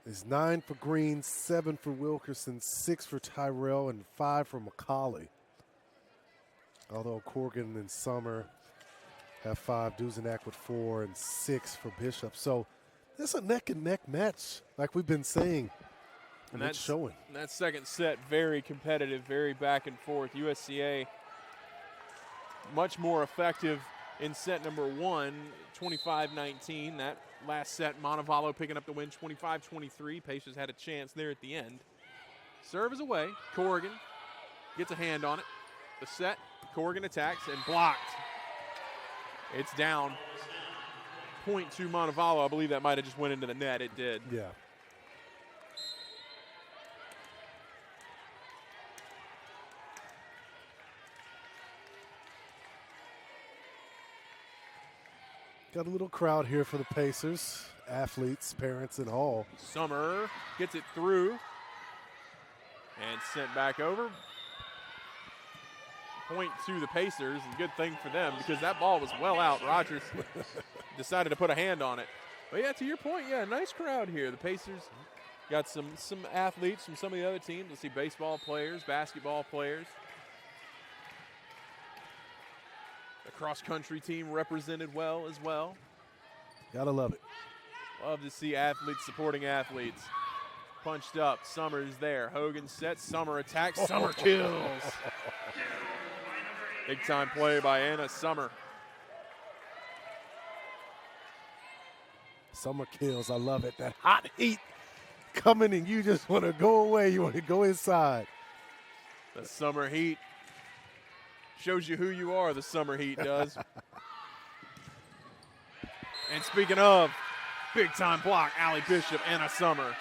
is 9 for Green, 7 for Wilkerson, 6 for Tyrell, and 5 for McCauley. Although Corrigan and Summer have 5, Duzenak with 4, and 6 for Bishop. So it's a neck-and-neck match, like we've been saying, and that's showing. That second set, very competitive, very back and forth. USCA much more effective in set number 1, 25-19. That last set, Montevallo picking up the win, 25-23. Pacers had a chance there at the end. Serve is away. Corrigan gets a hand on it. The set, Corrigan attacks and blocked. It's down. Point to Montevallo. I believe that might have just went into the net. It did. Yeah. Got a little crowd here for the Pacers. Athletes, parents, and all. Summer gets it through and sent back over. Point to the Pacers, and good thing for them because that ball was well out. Rogers decided to put a hand on it. But yeah, to your point, yeah, nice crowd here. The Pacers got some athletes from some of the other teams. Let's see, baseball players, basketball players. The cross-country team represented well as well. Gotta love it. Love to see athletes supporting athletes. Punched up, Summer's there. Hogan sets, Summer attacks, Summer kills. Big time play by Anna Summer. Summer kills, I love it. That hot heat coming and you just want to go away. You want to go inside. The Summer Heat shows you who you are, the Summer Heat does. And speaking of, big time block, Allie Bishop, Anna Summer.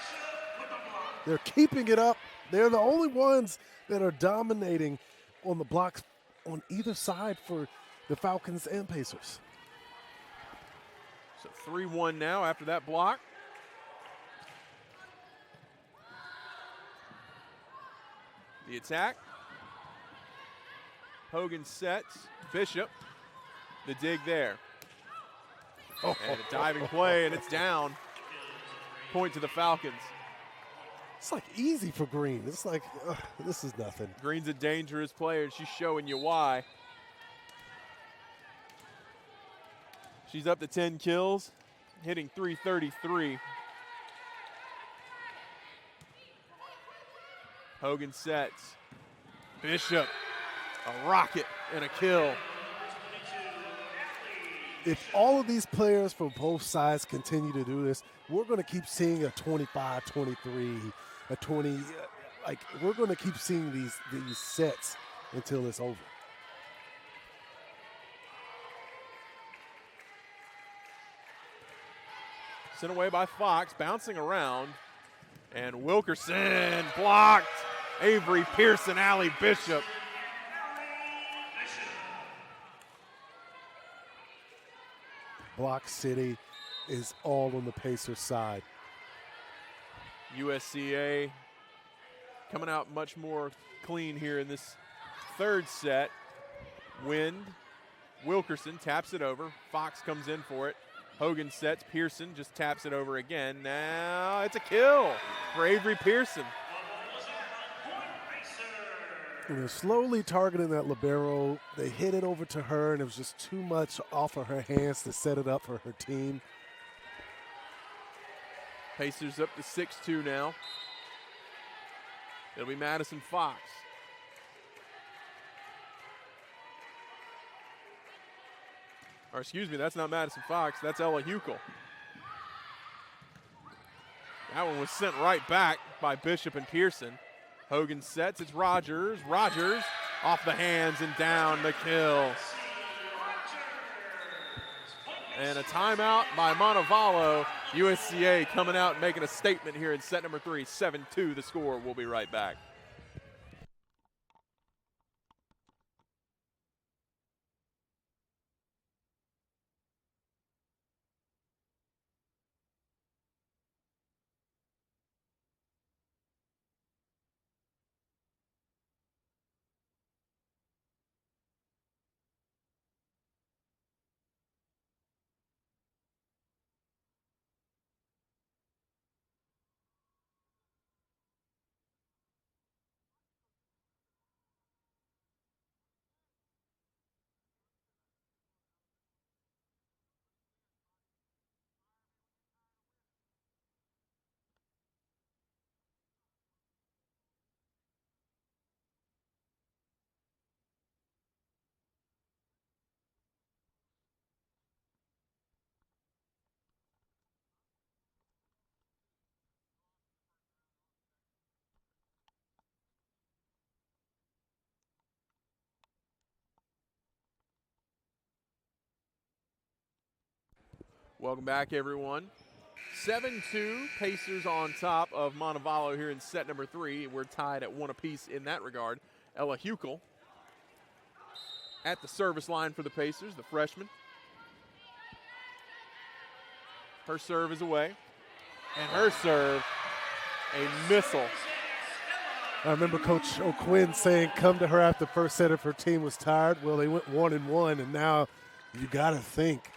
They're keeping it up. They're the only ones that are dominating on the blocks on either side for the Falcons and Pacers. So 3-1 now after that block. The attack. Hogan sets, Bishop, the dig there. And a diving play, and it's down. Point to the Falcons. It's like easy for Green. It's like, this is nothing. Green's a dangerous player, and she's showing you why. She's up to 10 kills, hitting .333. Hogan sets. Bishop, a rocket and a kill. If all of these players from both sides continue to do this, we're going to keep seeing a 25, 23, a 20. Like, we're going to keep seeing these sets until it's over. Sent away by Fox, bouncing around. And Wilkerson blocked. Avery Pearson, Allie Bishop. Block City is all on the Pacers side. USCA coming out much more clean here in this third set. Wind, Wilkerson taps it over. Fox comes in for it. Hogan sets, Pearson just taps it over again. Now it's a kill for Avery Pearson. And they're slowly targeting that libero. They hit it over to her, and it was just too much off of her hands to set it up for her team. Pacers up to 6-2 now. It'll be Madison Fox. Or excuse me, that's not Madison Fox, that's Ella Huckel. That one was sent right back by Bishop and Pearson. Hogan sets, it's Rogers. Rogers off the hands and down the kill. And a timeout by Montevallo. USCA coming out and making a statement here in set number 3. 7-2 the score. We'll be right back. Welcome back, everyone. 7-2, Pacers on top of Montevallo here in set number 3. We're tied at 1 apiece in that regard. Ella Huckel at the service line for the Pacers, the freshman. Her serve is away, and her serve, a missile. I remember Coach O'Quinn saying, come to her after the first set if her team was tired. Well, they went 1-1, and now you got to think,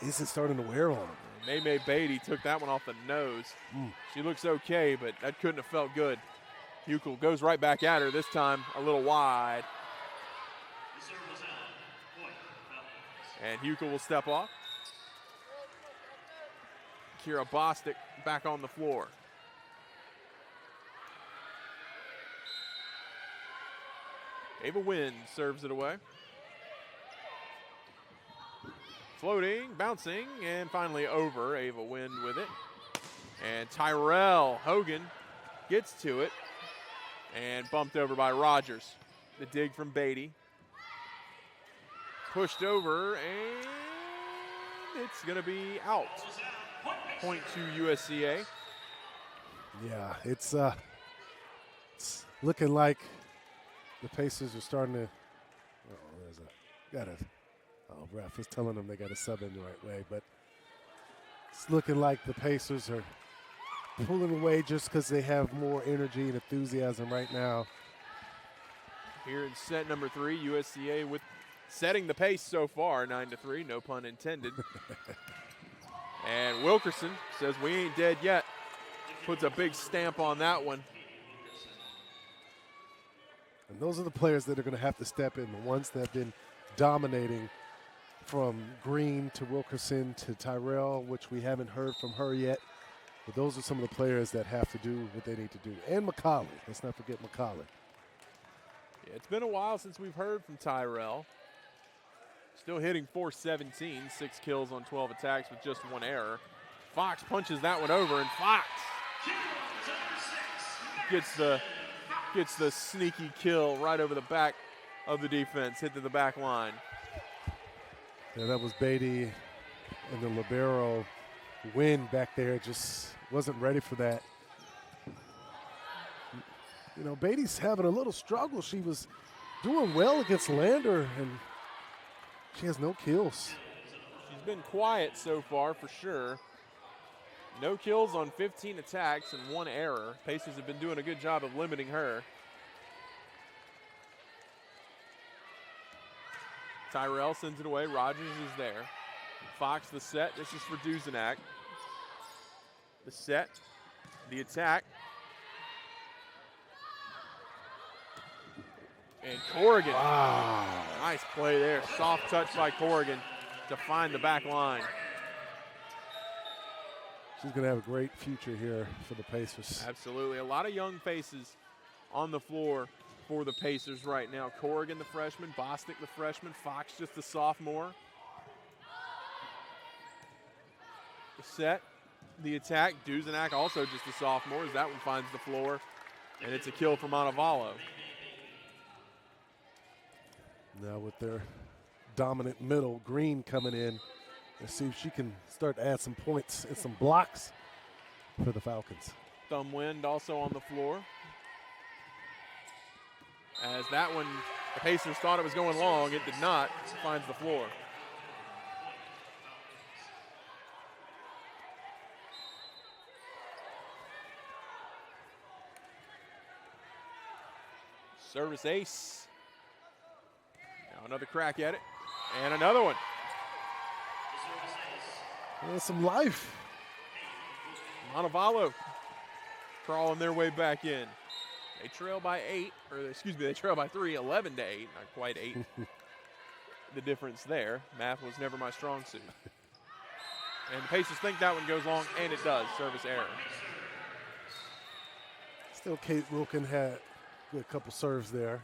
is it starting to wear on them? May Beatty took that one off the nose. She looks okay, but that couldn't have felt good. Huckel goes right back at her, this time a little wide. And Huckel will step off. Kira Bostic back on the floor. Ava Wynn serves it away. Floating, bouncing, and finally over. Ava Wynn with it. And Tyrell Hogan gets to it and bumped over by Rogers. The dig from Beatty. Pushed over, and it's going to be out. Point to USCA. Yeah, it's looking like the Pacers are starting to. Ref is telling them they got to sub in the right way, but it's looking like the Pacers are pulling away just because they have more energy and enthusiasm right now. Here in set number 3, USCA with setting the pace so far, 9-3, no pun intended. And Wilkerson says we ain't dead yet. Puts a big stamp on that one. And those are the players that are going to have to step in, the ones that have been dominating, from Green to Wilkerson to Tyrell, which we haven't heard from her yet. But those are some of the players that have to do what they need to do. And McCauley. Let's not forget McCauley. Yeah, it's been a while since we've heard from Tyrell. Still hitting .417, 6 kills on 12 attacks with just 1 error. Fox punches that one over, and Fox gets the sneaky kill right over the back of the defense, hit to the back line. Yeah, that was Beatty and the libero. Win back there just wasn't ready for that. You know, Beatty's having a little struggle. She was doing well against Lander, and she has no kills. She's been quiet so far for sure. No kills on 15 attacks and 1 error. Pacers have been doing a good job of limiting her. Tyrell sends it away. Rogers is there. Fox the set. This is for Duzenak. The set. The attack. And Corrigan. Wow. Nice play there. Soft touch by Corrigan to find the back line. She's going to have a great future here for the Pacers. Absolutely. A lot of young faces on the floor for the Pacers right now. Corrigan, the freshman. Bostic, the freshman. Fox, just the sophomore. The set. The attack. Duzenak, also just a sophomore, as that one finds the floor. And it's a kill for Montevallo. Now with their dominant middle, Green coming in. Let's see if she can start to add some points and some blocks for the Falcons. Thumbwind also on the floor. As that one, the Pacers thought it was going long. It did not. Finds the floor. Service ace. Now another crack at it. And another one. There's some life. Montevallo crawling their way back in. They trail by 8, or excuse me, they trail by 3, 11-8, not quite 8. The difference there. Math was never my strong suit. And the Pacers think that one goes long, and it does. Service error. Still, Kate Wilkin had a couple serves there.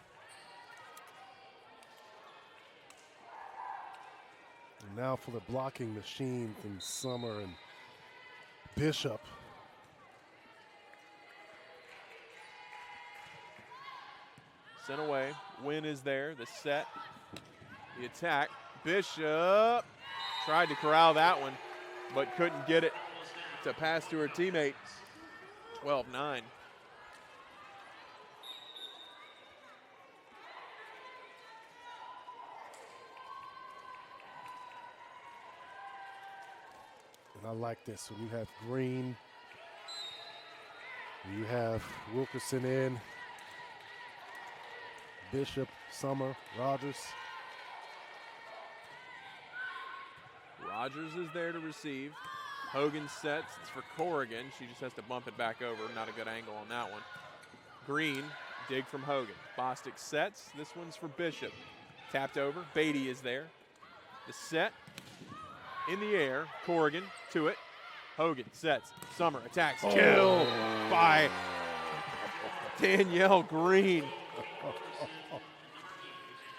And now for the blocking machine from Summer and Bishop. Sent away. Win is there. The set. The attack. Bishop tried to corral that one. but couldn't get it to pass to her teammate. 12-9. And I like this when you have Green, you have Wilkerson in, Bishop, Summer, Rogers. Rogers is there to receive. Hogan sets. It's for Corrigan. She just has to bump it back over. Not a good angle on that one. Green, dig from Hogan. Bostic sets. This one's for Bishop. Tapped over. Beatty is there. The set. In the air. Corrigan to it. Hogan sets. Summer attacks. Kill by Danielle Green.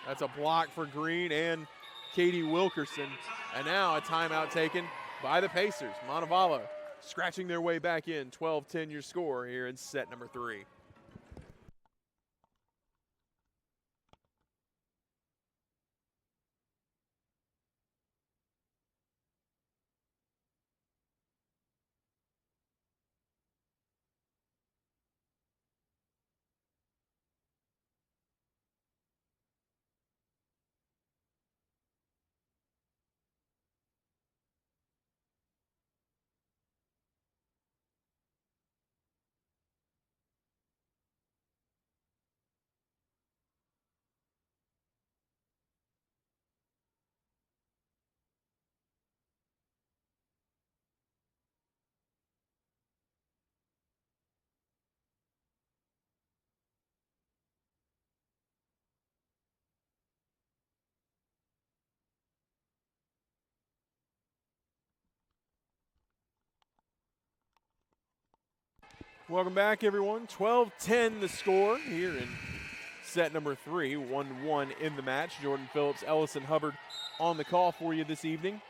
That's a block for Green and Katie Wilkerson. And now a timeout taken by the Pacers. Montevallo scratching their way back in. 12-10 your score here in set number 3. Welcome back, everyone. 12-10 the score here in set number 3. 1-1 in the match. Jordan Phillips, Ellison Hubbard on the call for you this evening.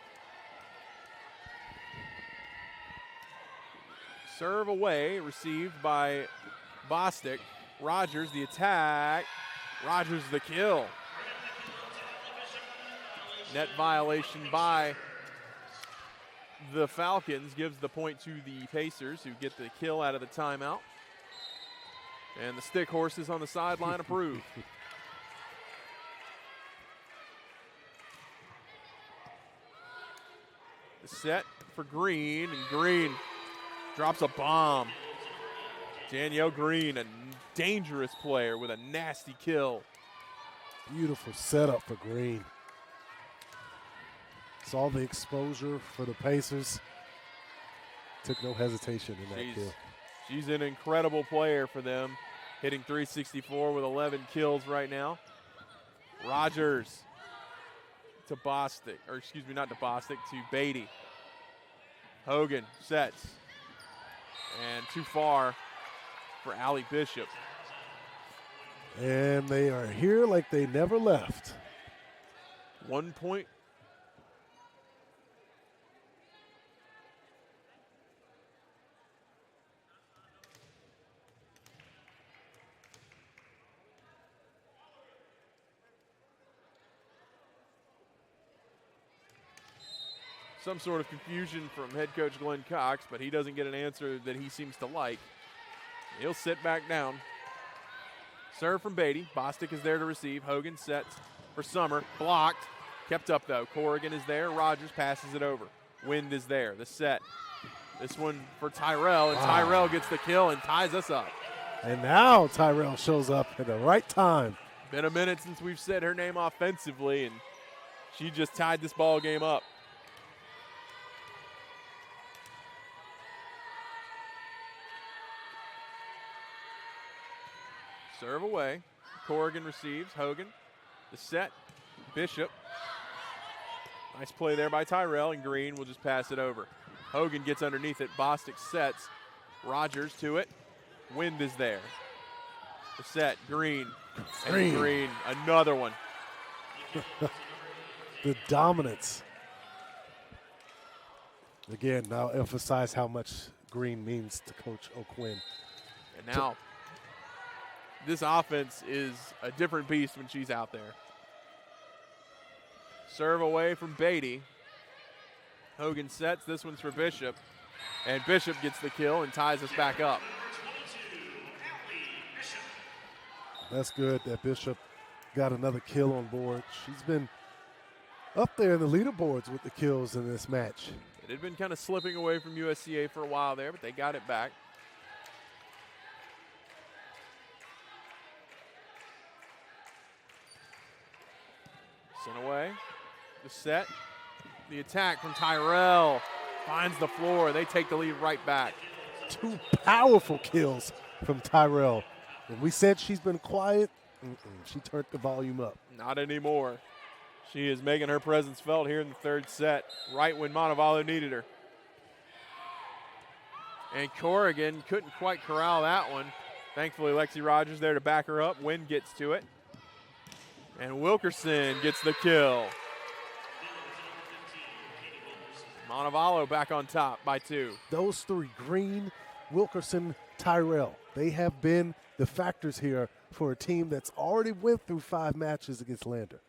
Serve away, received by Bostic. Rogers, the attack. Rogers, the kill. Net violation by the Falcons gives the point to the Pacers, who get the kill out of the timeout. And the stick horses on the sideline approve. The set for Green, and Green drops a bomb. Danielle Green, a dangerous player with a nasty kill. Beautiful setup for Green. Saw the exposure for the Pacers. Took no hesitation in that kill. She's an incredible player for them, hitting .364 with 11 kills right now. Rogers to Bostic, or excuse me, not to Bostic, to Beatty. Hogan sets. And too far for Allie Bishop. And they are here like they never left. 1 point. Some sort of confusion from head coach Glenn Cox, but he doesn't get an answer that he seems to like. He'll sit back down. Serve from Beatty. Bostic is there to receive. Hogan sets for Summer. Blocked. Kept up, though. Corrigan is there. Rogers passes it over. Wind is there. The set. This one for Tyrell, and Tyrell gets the kill and ties us up. And now Tyrell shows up at the right time. Been a minute since we've said her name offensively, and she just tied this ball game up. Serve away. Corrigan receives. Hogan. The set. Bishop. Nice play there by Tyrell, and Green will just pass it over. Hogan gets underneath it. Bostic sets. Rogers to it. Wind is there. The set. Green. And Green. Another one. The dominance. Again, I'll emphasize how much Green means to Coach O'Quinn. And now this offense is a different beast when she's out there. Serve away from Beatty. Hogan sets. This one's for Bishop. And Bishop gets the kill and ties us back up. That's good that Bishop got another kill on board. She's been up there in the leaderboards with the kills in this match. It had been kind of slipping away from USCA for a while there, but they got it back. Sent away. The set. The attack from Tyrell finds the floor. They take the lead right back. 2 powerful kills from Tyrell. When we said she's been quiet, she turned the volume up. Not anymore. She is making her presence felt here in the third set, right when Montevallo needed her. And Corrigan couldn't quite corral that one. Thankfully, Lexi Rogers there to back her up. Wynn gets to it. And Wilkerson gets the kill. Montevallo back on top by 2. Those 3, Green, Wilkerson, Tyrell, they have been the factors here for a team that's already went through 5 matches against Lander.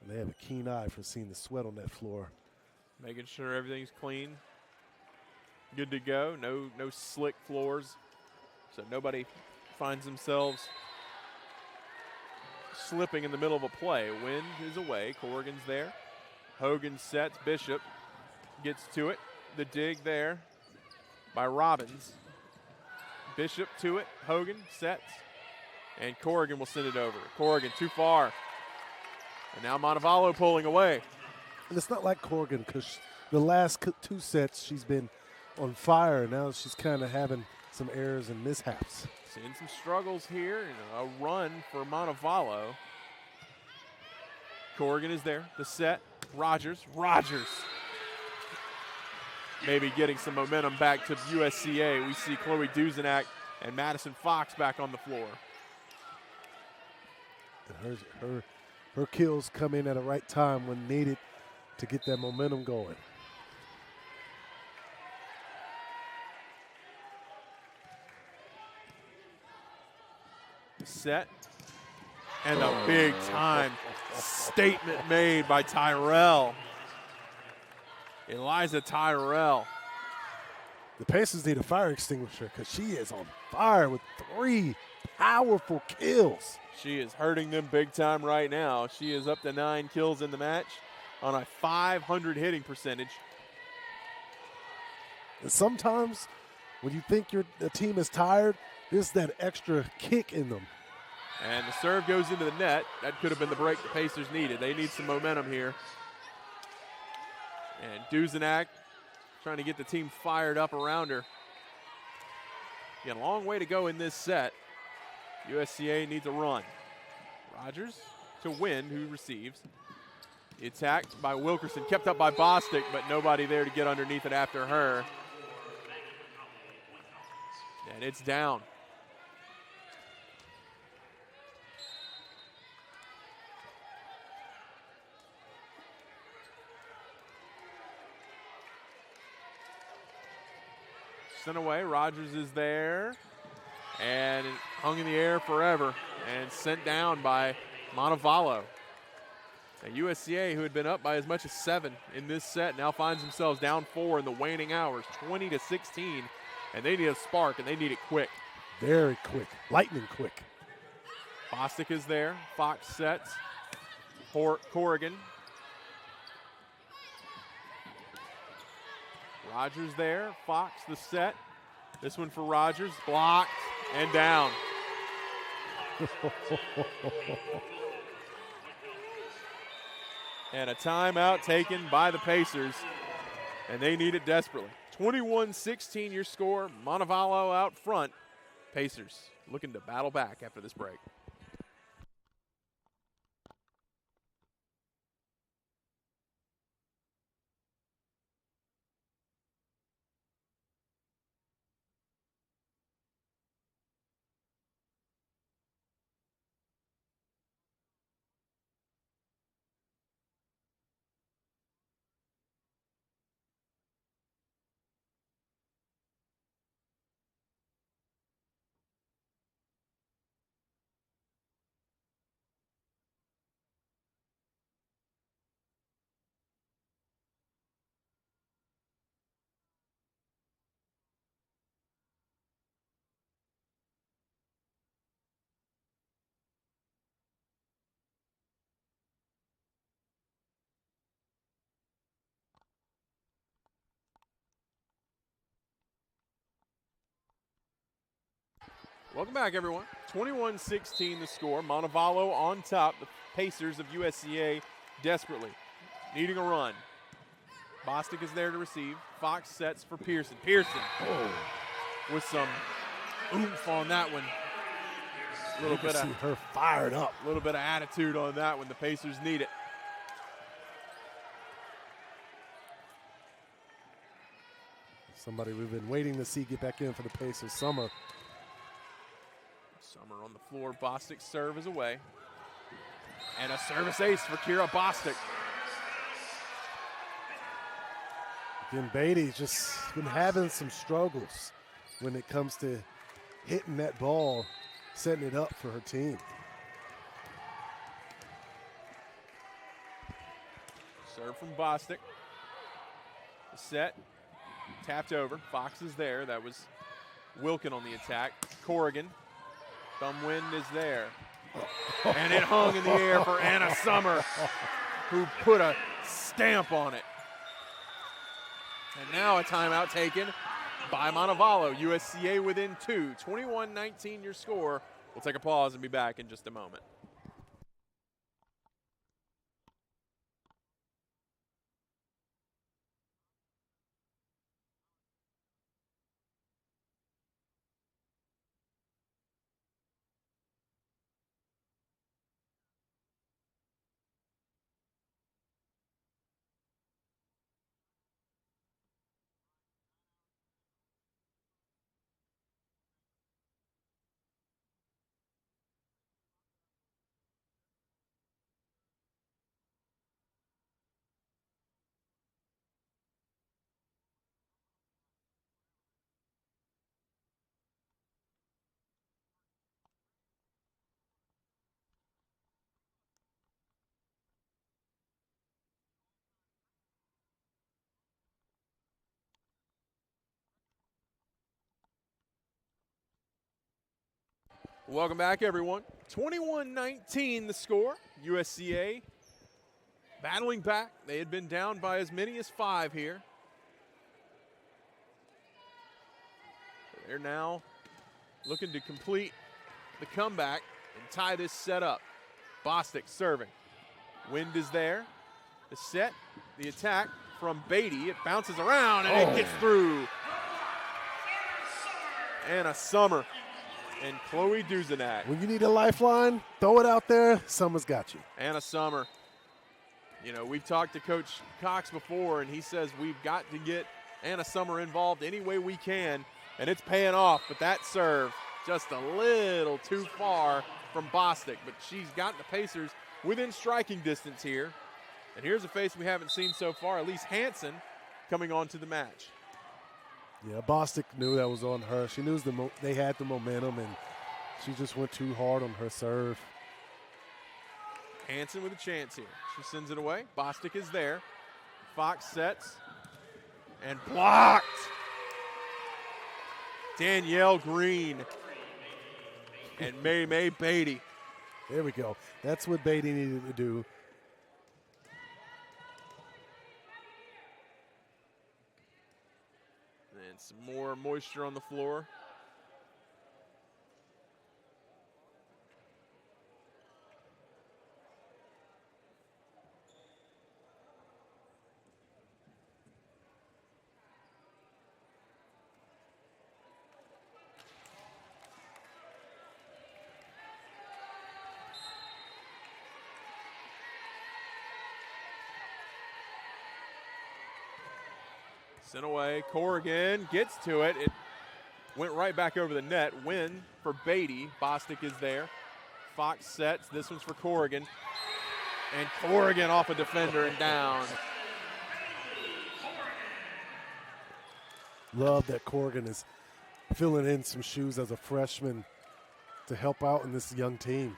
And they have a keen eye for seeing the sweat on that floor. Making sure everything's clean. Good to go. No slick floors. So nobody finds themselves slipping in the middle of a play. Wind is away. Corrigan's there. Hogan sets. Bishop gets to it. The dig there by Robbins. Bishop to it. Hogan sets. And Corrigan will send it over. Corrigan too far. And now Montevallo pulling away. And it's not like Corrigan, because the last 2 sets she's been on fire. Now she's kind of having some errors and mishaps. Seeing some struggles here. And a run for Montevallo. Corrigan is there. The set. Rogers. Maybe getting some momentum back to USCA. We see Chloe Duzenak and Madison Fox back on the floor. And her kills come in at the right time when needed to get that momentum going. Set. And a big time statement made by Tyrell. Eliza Tyrell. The Pacers need a fire extinguisher because she is on fire with 3 powerful kills. She is hurting them big time right now. She is up to 9 kills in the match on a .500 hitting percentage. And sometimes when you think the team is tired, there's that extra kick in them. And the serve goes into the net. That could have been the break the Pacers needed. They need some momentum here. And Duzenak trying to get the team fired up around her. Got a long way to go in this set. USCA needs a run. Rogers to Wynn, who receives. The attack by Wilkerson, kept up by Bostic, but nobody there to get underneath it after her. And it's down. Sent away. Rogers is there. And it hung in the air forever and sent down by Montevallo. And USCA, who had been up by as much as 7 in this set, now finds themselves down 4 in the waning hours, 20-16. And they need a spark, and they need it quick. Very quick. Lightning quick. Bostic is there. Fox sets. Corrigan. Rogers there. Fox the set. This one for Rogers. Blocked and down. And a timeout taken by the Pacers. And they need it desperately. 21-16 your score. Montevallo out front. Pacers looking to battle back after this break. Welcome back, everyone. 21-16 the score. Montevallo on top. The Pacers of USCA desperately needing a run. Bostic is there to receive. Fox sets for Pearson. Pearson with some oomph on that one. A little bit see her fired up. A little bit of attitude on that one. The Pacers need it. Somebody we've been waiting to see get back in for the Pacers. Summer. Summer on the floor. Bostic serve is away. And a service ace for Kira Bostic. Again, Beatty's just been having some struggles when it comes to hitting that ball, setting it up for her team. Serve from Bostic. The set. Tapped over. Fox is there. That was Wilkin on the attack. Corrigan. Thumbwind is there. And it hung in the air for Anna Summer, who put a stamp on it. And now a timeout taken by Montevallo. USCA within 2. 21-19 your score. We'll take a pause and be back in just a moment. Welcome back, everyone. 21-19 the score. USCA battling back. They had been down by as many as 5 here. They're now looking to complete the comeback and tie this set up. Bostic serving. Wind is there. The set, the attack from Beatty. It bounces around and it gets through. Anna Summer and Chloe Duzenak. When you need a lifeline, throw it out there. Summer's got you. Anna Summer. You know, we've talked to Coach Cox before, and he says we've got to get Anna Summer involved any way we can, and it's paying off. But that serve just a little too far from Bostic. But she's got the Pacers within striking distance here. And here's a face we haven't seen so far, Elise Hansen coming on to the match. Yeah, Bostic knew that was on her. She knew they had the momentum, and she just went too hard on her serve. Hansen with a chance here. She sends it away. Bostic is there. Fox sets and blocked. Danielle Green and May Beatty. There we go. That's what Beatty needed to do. And some more moisture on the floor. Sent away. Corrigan gets to it. It went right back over the net. Win for Beatty. Bostic is there. Fox sets. This one's for Corrigan. And Corrigan off a defender and down. Love that Corrigan is filling in some shoes as a freshman to help out in this young team.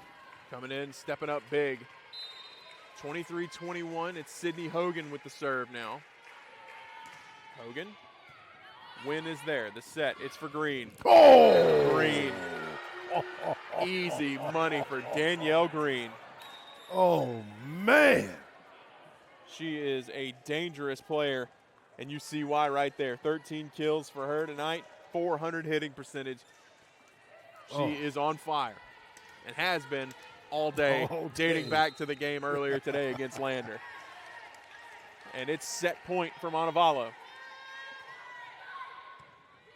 Coming in, stepping up big. 23-21. It's Sydney Hogan with the serve now. Hogan. Win is there. The set. It's for Green. Oh! Green. Easy money for Danielle Green. Oh, man. She is a dangerous player, and you see why right there. 13 kills for her tonight, 400 hitting percentage. She is on fire and has been all day, dating back to the game earlier today against Lander. And it's set point for Montevallo.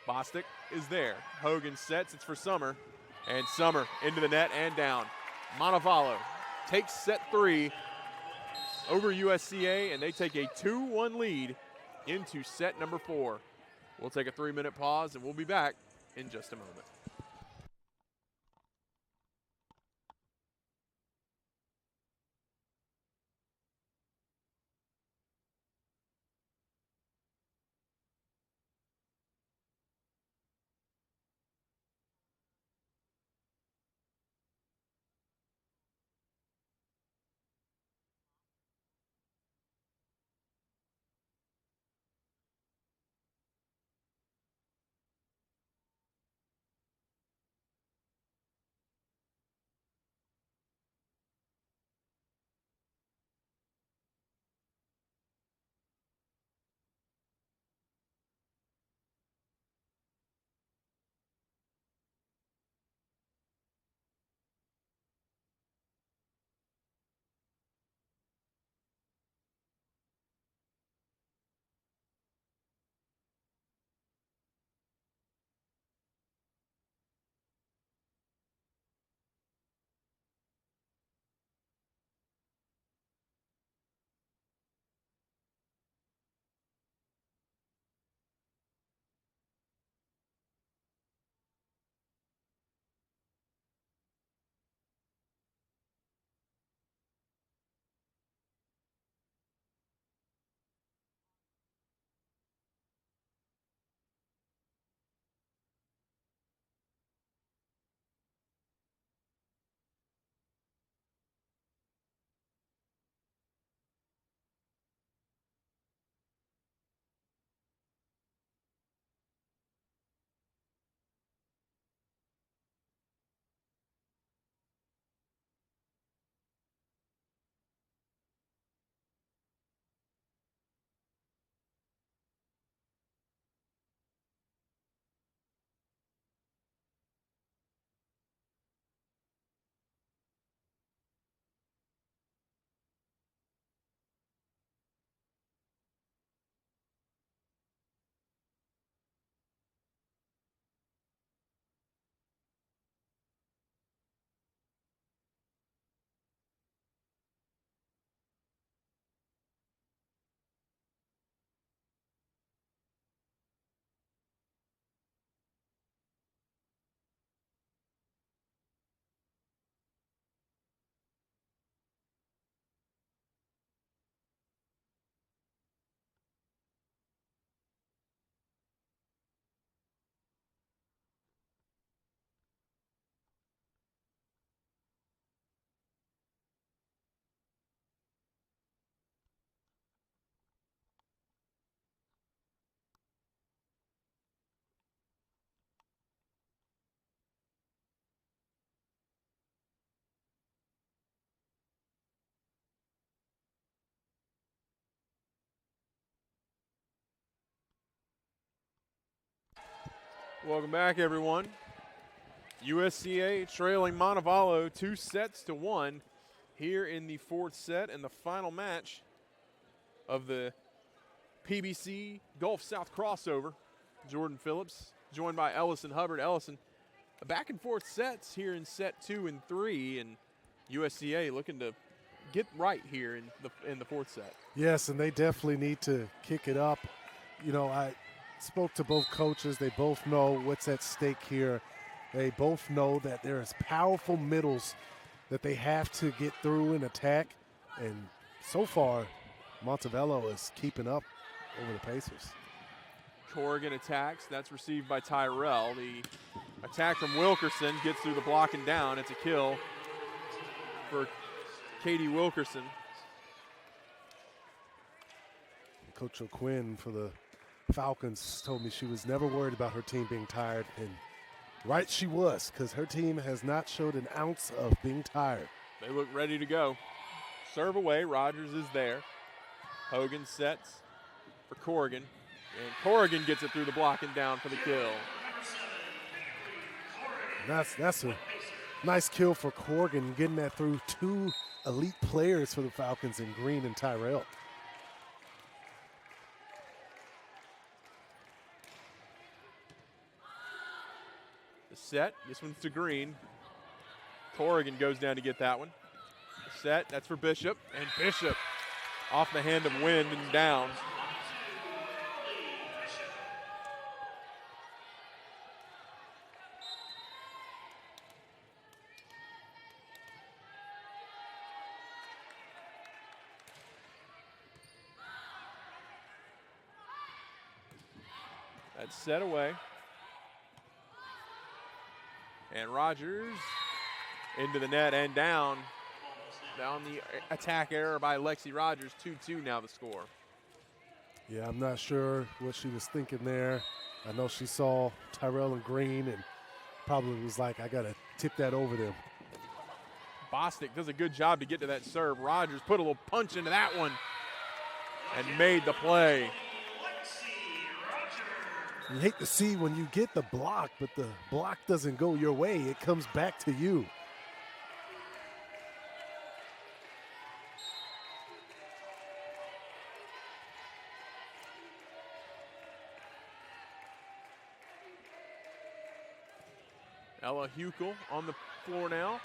Bostic is there. Hogan sets. It's for Summer. And Summer into the net and down. Montevallo takes set 3 over USCA, and they take a 2-1 lead into set number 4. We'll take a 3-minute pause, and we'll be back in just a moment. Welcome back, everyone. USCA trailing Montevallo 2-1 here in the 4th set and the final match of the PBC Gulf South crossover. Jordan Phillips joined by Ellison Hubbard. Ellison, a back and forth sets here in set 2 and 3, and USCA looking to get right here in the 4th set. Yes, and they definitely need to kick it up. You know, I spoke to both coaches. They both know what's at stake here. They both know that there is powerful middles that they have to get through and attack. And so far, Montevallo is keeping up over the Pacers. Corrigan attacks. That's received by Tyrell. The attack from Wilkerson gets through the block and down. It's a kill for Katie Wilkerson. Coach O'Quinn for the Falcons told me she was never worried about her team being tired, and right she was, because her team has not showed an ounce of being tired. They look ready to go. Serve away. Rogers is there. Hogan sets for Corrigan, and Corrigan gets it through the block and down for the kill. That's a nice kill for Corrigan, getting that through two elite players for the Falcons in Green and Tyrell. The set, this one's to Green. Corrigan goes down to get that one. The set, that's for Bishop, and Bishop off the hand of Wind and down. That's set away. And Rogers into the net and down. Down the attack error by Lexi Rogers. 2-2 now the score. Yeah, I'm not sure what she was thinking there. I know she saw Tyrell and Green and probably was like, I got to tip that over them. Bostic does a good job to get to that serve. Rogers put a little punch into that one and made the play. You hate to see when you get the block, but the block doesn't go your way. It comes back to you. Ella Huckel on the floor now.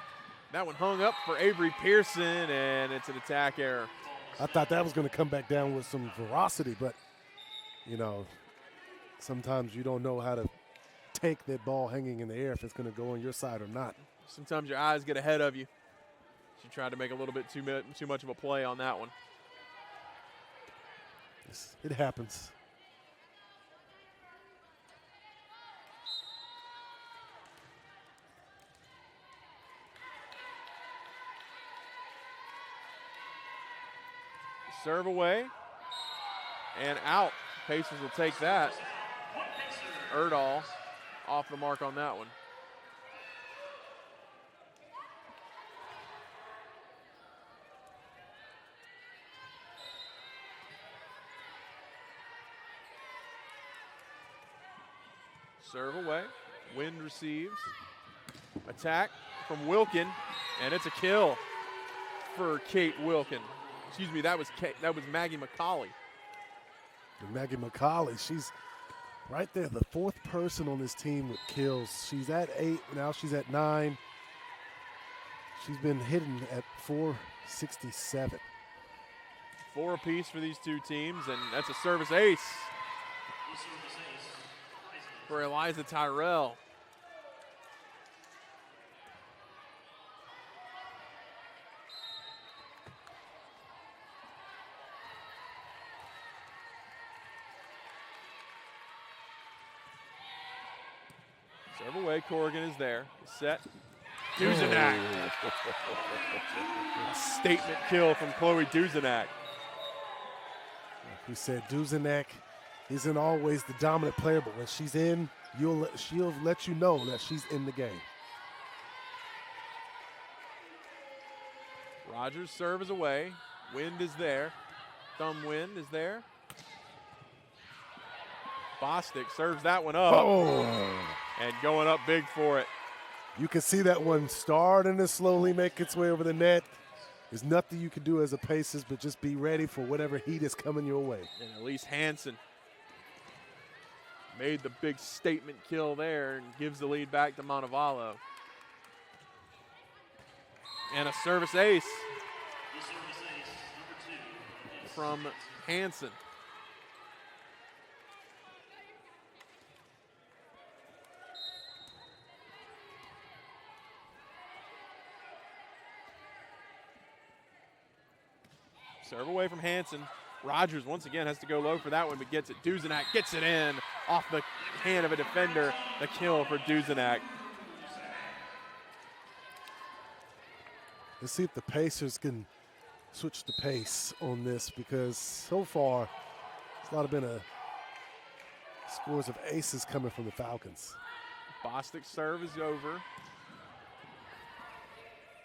That one hung up for Avery Pearson, and it's an attack error. I thought that was going to come back down with some ferocity, but, you know, sometimes you don't know how to take that ball hanging in the air if it's going to go on your side or not. Sometimes your eyes get ahead of you. She tried to make a little bit too much of a play on that one. It happens. Serve away and out. Pacers will take that. Erdahl off the mark on that one. Serve away. Wind receives. Attack from Wilkin, and it's a kill for Kate Wilkin. Excuse me, that was Maggie McCauley. Maggie McCauley, she's right there, the fourth person on this team with kills. She's at 8, now she's at 9. She's been hitting at 467. 4 apiece for these two teams, and that's a service ace for Eliza Tyrell. Serve away, Corrigan is there. Set. Duzenak. Statement kill from Chloe Duzenak. We said Duzenak isn't always the dominant player, but when she's in, she'll let you know that she's in the game. Rogers' serve is away. Wind is there. Thumb Wind is there. Bostic serves that one up. Oh. And going up big for it. You can see that one starting to slowly make its way over the net. There's nothing you can do as a Pacers, but just be ready for whatever heat is coming your way. And Elise Hansen made the big statement kill there and gives the lead back to Montevallo. And a service ace from Hansen. Serve away from Hansen. Rogers once again has to go low for that one, but gets it. Duzenak gets it in off the hand of a defender. The kill for Duzenak. Let's see if the Pacers can switch the pace on this, because so far it's a lot of been scores of aces coming from the Falcons. Bostic's serve is over.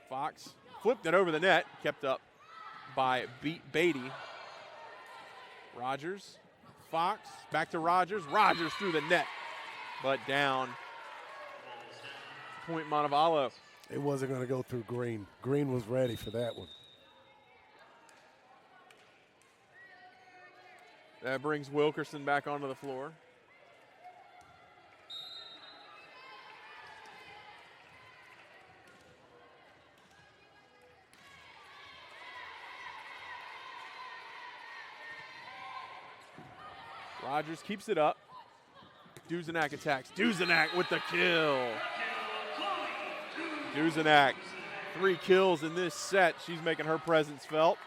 Fox flipped it over the net, kept up by Beatty. Rogers, Fox, back to Rogers. Rogers through the net, but down. point Montevallo. It wasn't going to go through Green. Green was ready for that one. That brings Wilkerson back onto the floor. Rogers keeps it up. Duzenak attacks. Duzenak with the kill. Duzenak, 3 kills in this set. She's making her presence felt.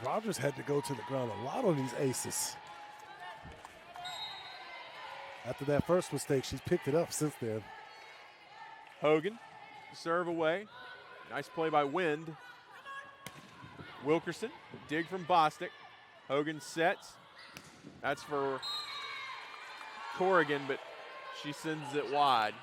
Rogers had to go to the ground a lot on these aces. After that first mistake, she's picked it up since then. Hogan, serve away. Nice play by Wind. Wilkerson, dig from Bostic. Hogan sets. That's for Corrigan, but she sends it wide.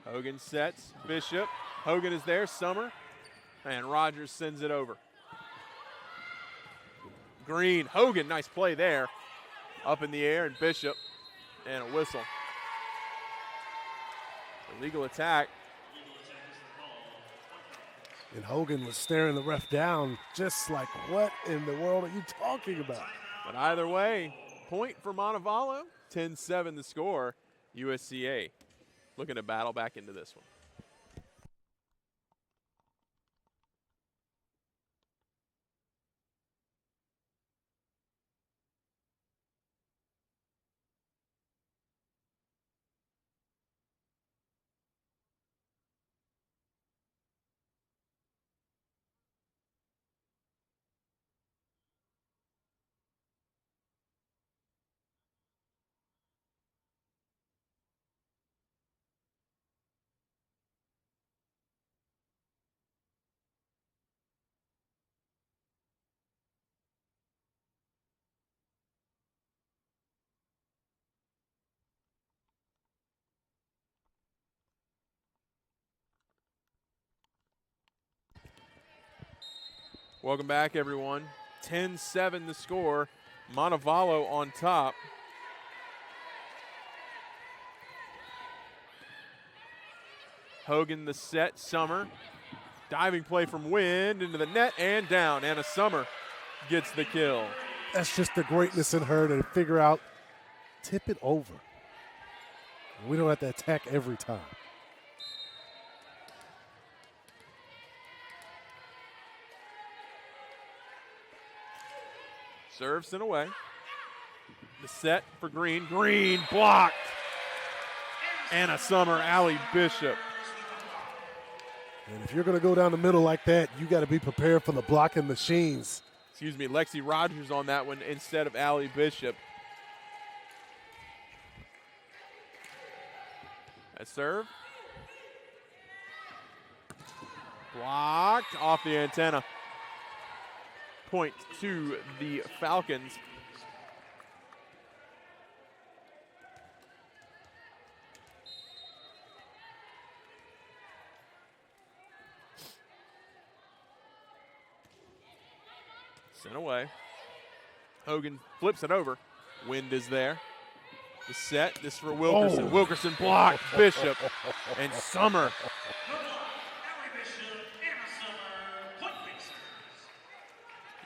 Hogan sets. Bishop. Hogan is there. Summer. And Rogers sends it over. Green. Hogan. Nice play there. Up in the air. And Bishop. And a whistle. Illegal attack. And Hogan was staring the ref down, just like, what in the world are you talking about? But either way, point for Montevallo. 10-7 the score. USCA looking to battle back into this one. Welcome back, everyone. 10-7 the score. Montevallo on top. Hogan the set. Summer. Diving play from Wind into the net and down. Anna Summer gets the kill. That's just the greatness in her to figure out, tip it over. We don't have to attack every time. Serves and away. The set for Green. Green blocked. Anna Summer, Allie Bishop. And if you're going to go down the middle like that, you got to be prepared for the blocking machines. Excuse me, Lexi Rogers on that one instead of Allie Bishop. That serve. Blocked off the antenna. Point to the Falcons. Sent away. Hogan flips it over. Wind is there. The set, this for Wilkerson. Oh. Wilkerson blocked. Bishop and Summer.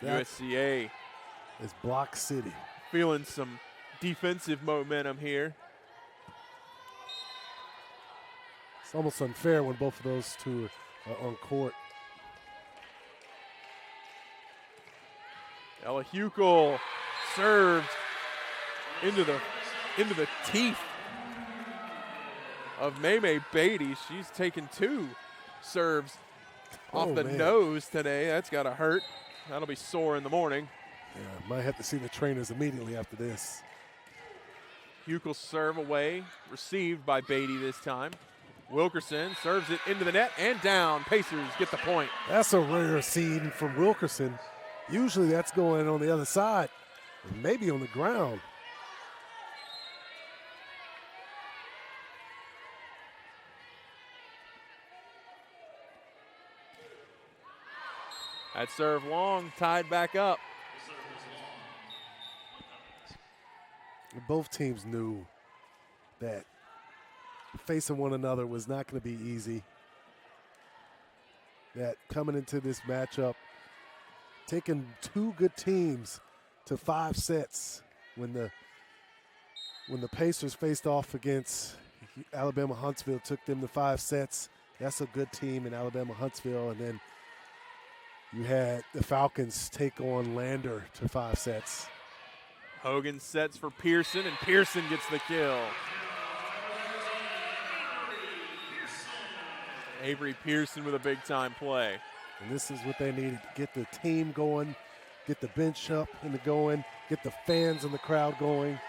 USCA is Block City. Feeling some defensive momentum here. It's almost unfair when both of those two are on court. Ella Huckel served into the teeth of May Beatty. She's taken 2 serves off the nose today. That's got to hurt. That'll be sore in the morning. Yeah, might have to see the trainers immediately after this. Huckel serve away, received by Beatty this time. Wilkerson serves it into the net and down. Pacers get the point. That's a rare scene from Wilkerson. Usually that's going on the other side, maybe on the ground. That serve long, tied back up. The serve is long. Both teams knew that facing one another was not going to be easy. That coming into this matchup, taking two good teams to 5 sets when the Pacers faced off against Alabama Huntsville, took them to 5 sets. That's a good team in Alabama Huntsville. And then you had the Falcons take on Lander to 5 sets. Hogan sets for Pearson, and Pearson gets the kill. Avery Pearson with a big-time play. And this is what they needed to get the team going, get the bench up and going, get the fans in the crowd going.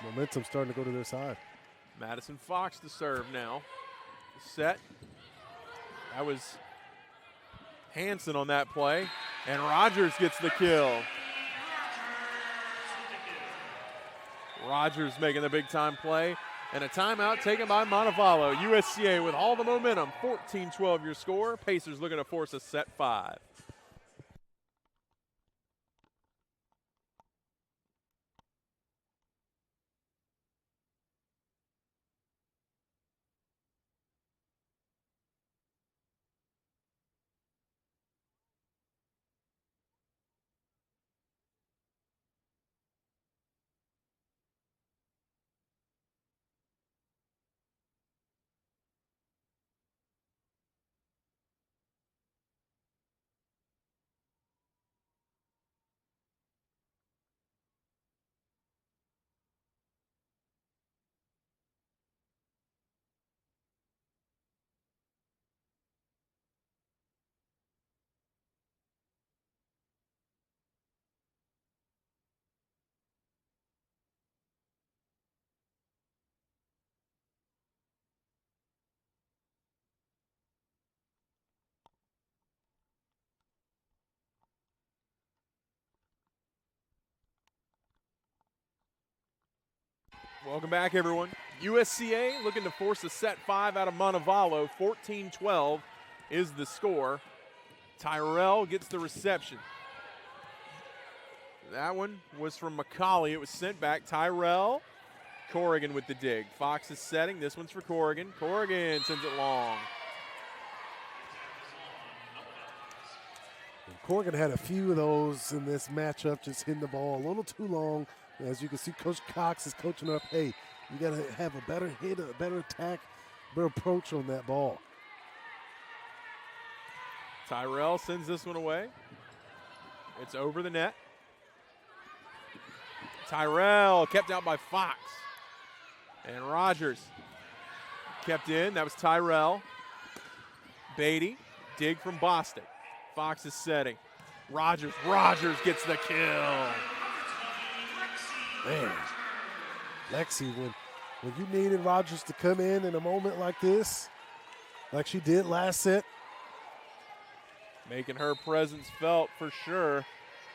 Momentum starting to go to their side. Madison Fox to serve now. Set. That was Hanson on that play, and Rogers gets the kill. Rogers making the big-time play, and a timeout taken by Montevallo. USCA with all the momentum, 14-12 your score. Pacers looking to force a set 5. Welcome back, everyone. USCA looking to force a set 5 out of Montevallo. 14-12 is the score. Tyrell gets the reception. That one was from McCauley. It was sent back. Tyrell, Corrigan with the dig. Fox is setting. This one's for Corrigan. Corrigan sends it long. And Corrigan had a few of those in this matchup, just hitting the ball a little too long. As you can see, Coach Cox is coaching up, hey, you got to have a better hit, a better attack, better approach on that ball. Tyrell sends this one away. It's over the net. Tyrell kept out by Fox. And Rogers kept in. That was Tyrell. Beatty, dig from Bostic. Fox is setting. Rogers gets the kill. Man, Lexi, when you needed Rogers to come in a moment like this, like she did last set. Making her presence felt for sure.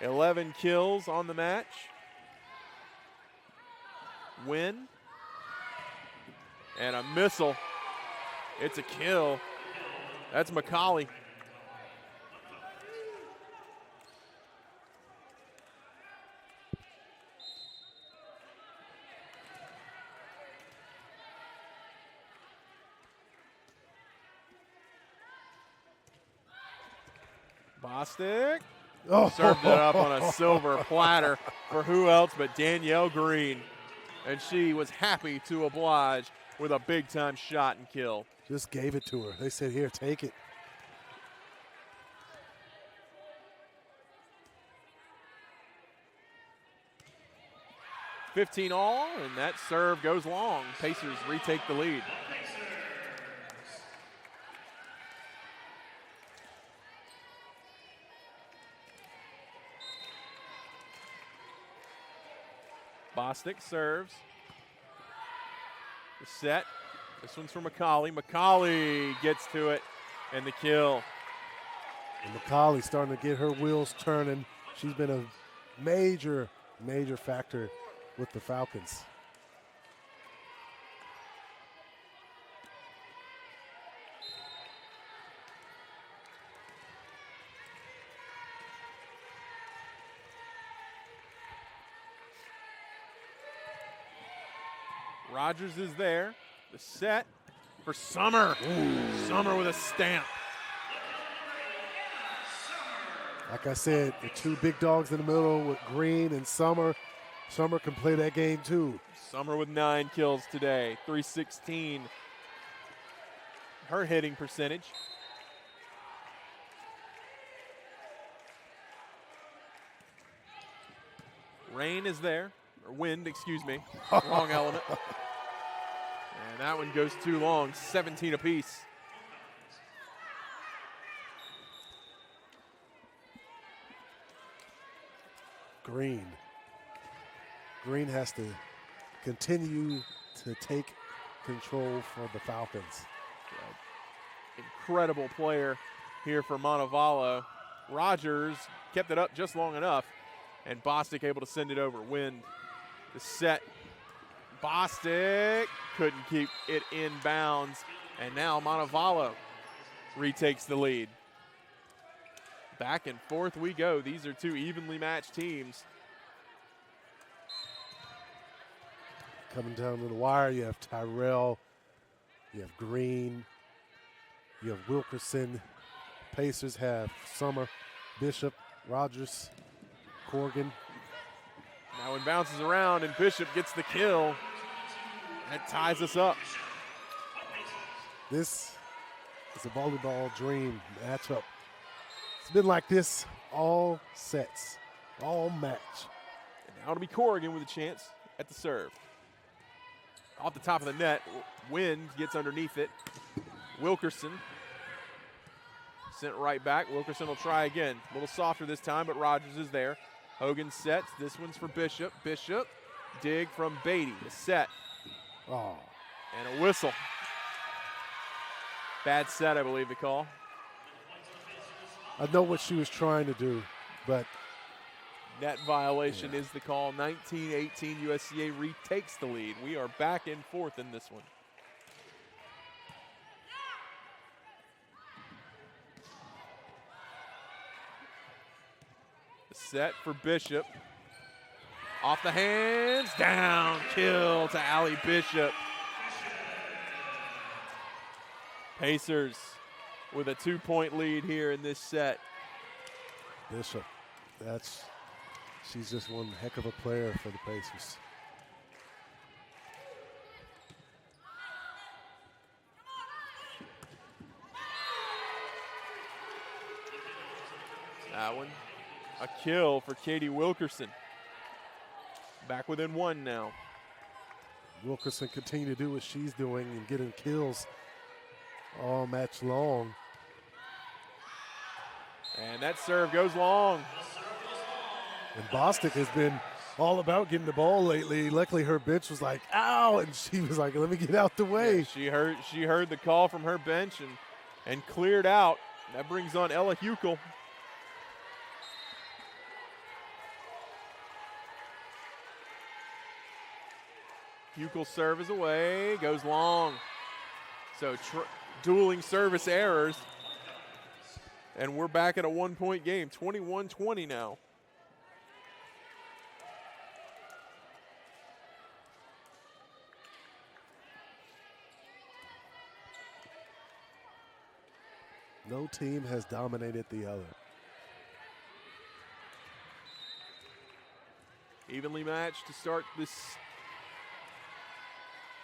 11 kills on the match. Win. And a missile. It's a kill. That's McCauley. Bostic served it up on a silver platter for who else but Danielle Green. And she was happy to oblige with a big-time shot and kill. Just gave it to her. They said, here, take it. $15 all, and that serve goes long. Pacers retake the lead. Bostic serves. The set. This one's for McCauley. McCauley gets to it, and the kill. And McCauley starting to get her wheels turning. She's been a major factor with the Falcons. Rogers is there. The set for Summer. Ooh. Summer with a stamp. Like I said, the two big dogs in the middle with Green and Summer. Summer can play that game too. Summer with 9 kills today, 316. Her hitting percentage. Rain is there, or wind, excuse me. Wrong element. And that one goes too long, 17 apiece. Green. Green has to continue to take control for the Falcons. Incredible player here for Montevallo. Rogers kept it up just long enough, and Bostic able to send it over. Wind, the set. Bostic couldn't keep it in bounds, and now Montevallo retakes the lead. Back and forth we go. These are two evenly matched teams. Coming down to the wire, you have Tyrell, you have Green, you have Wilkerson. Pacers have Summer, Bishop, Rogers, Corrigan. Now it bounces around and Bishop gets the kill. That ties us up. This is a volleyball dream matchup. It's been like this all sets, all match. And now it'll be Corrigan with a chance at the serve. Off the top of the net, Wind gets underneath it. Wilkerson sent right back. Wilkerson will try again. A little softer this time, but Rogers is there. Hogan sets. This one's for Bishop. Bishop, dig from Beatty. The set. Oh. And a whistle. Bad set, I believe the call. I know what she was trying to do, but net violation is the call. 19-18, USCA retakes the lead. We are back and forth in this one. The set for Bishop. Off the hands, down, kill to Allie Bishop. Pacers with a 2-point lead here in this set. Bishop, she's just one heck of a player for the Pacers. That one, a kill for Katie Wilkerson. Back within 1 now. Wilkerson continue to do what she's doing and getting kills all match long. And that serve goes long. And Bostic has been all about getting the ball lately. Luckily, her bench was like, ow, and she was like, let me get out the way. Yeah, she heard the call from her bench and cleared out. That brings on Ella Huckel. Huckel serve is away, goes long. So dueling service errors. And we're back at a 1-point game, 21-20 now. No team has dominated the other. Evenly matched to start this,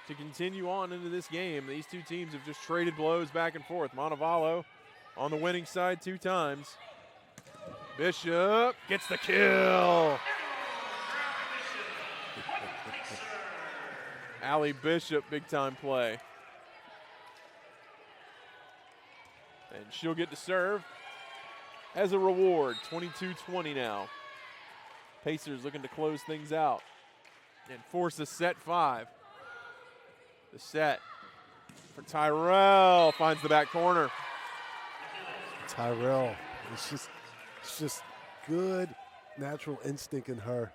to continue on into this game. These two teams have just traded blows back and forth. Montevallo on the winning side 2 times. Bishop gets the kill. Allie Bishop, big time play. And she'll get the serve as a reward. 22-20 now. Pacers looking to close things out and force a set 5. The set for Tyrell, finds the back corner. Tyrell, it's just good natural instinct in her.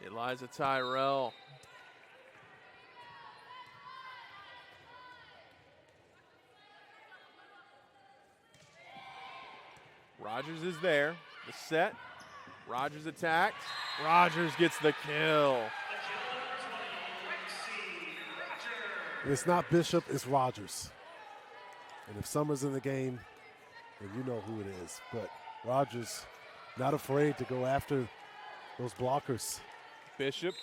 Eliza Tyrell. Rogers is there. The set. Rogers attacks. Rogers gets the kill. And it's not Bishop, it's Rogers. And if Summer's in the game, then you know who it is. But Rogers not afraid to go after those blockers. Bishop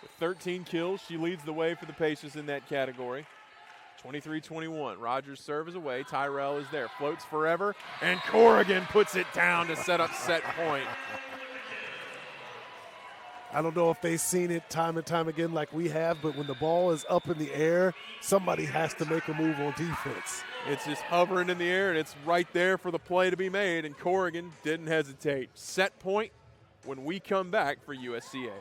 with 13 kills. She leads the way for the Pacers in that category. 23-21. Rogers serves away. Tyrell is there. Floats forever. And Corrigan puts it down to set up set point. I don't know if they've seen it time and time again like we have, but when the ball is up in the air, somebody has to make a move on defense. It's just hovering in the air, and it's right there for the play to be made, and Corrigan didn't hesitate. Set point when we come back for USCA.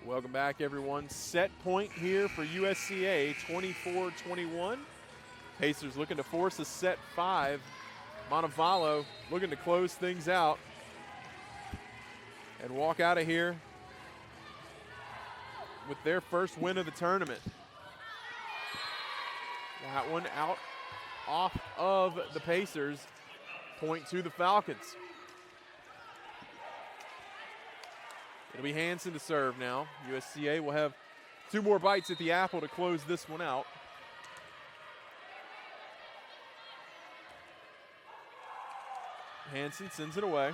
Welcome back, everyone. Set point here for USCA, 24-21. Pacers looking to force a set 5. Montevallo looking to close things out and walk out of here with their first win of the tournament. That one out off of the Pacers. Point to the Falcons. It'll be Hansen to serve now. USCA will have 2 more bites at the apple to close this one out. Hansen sends it away,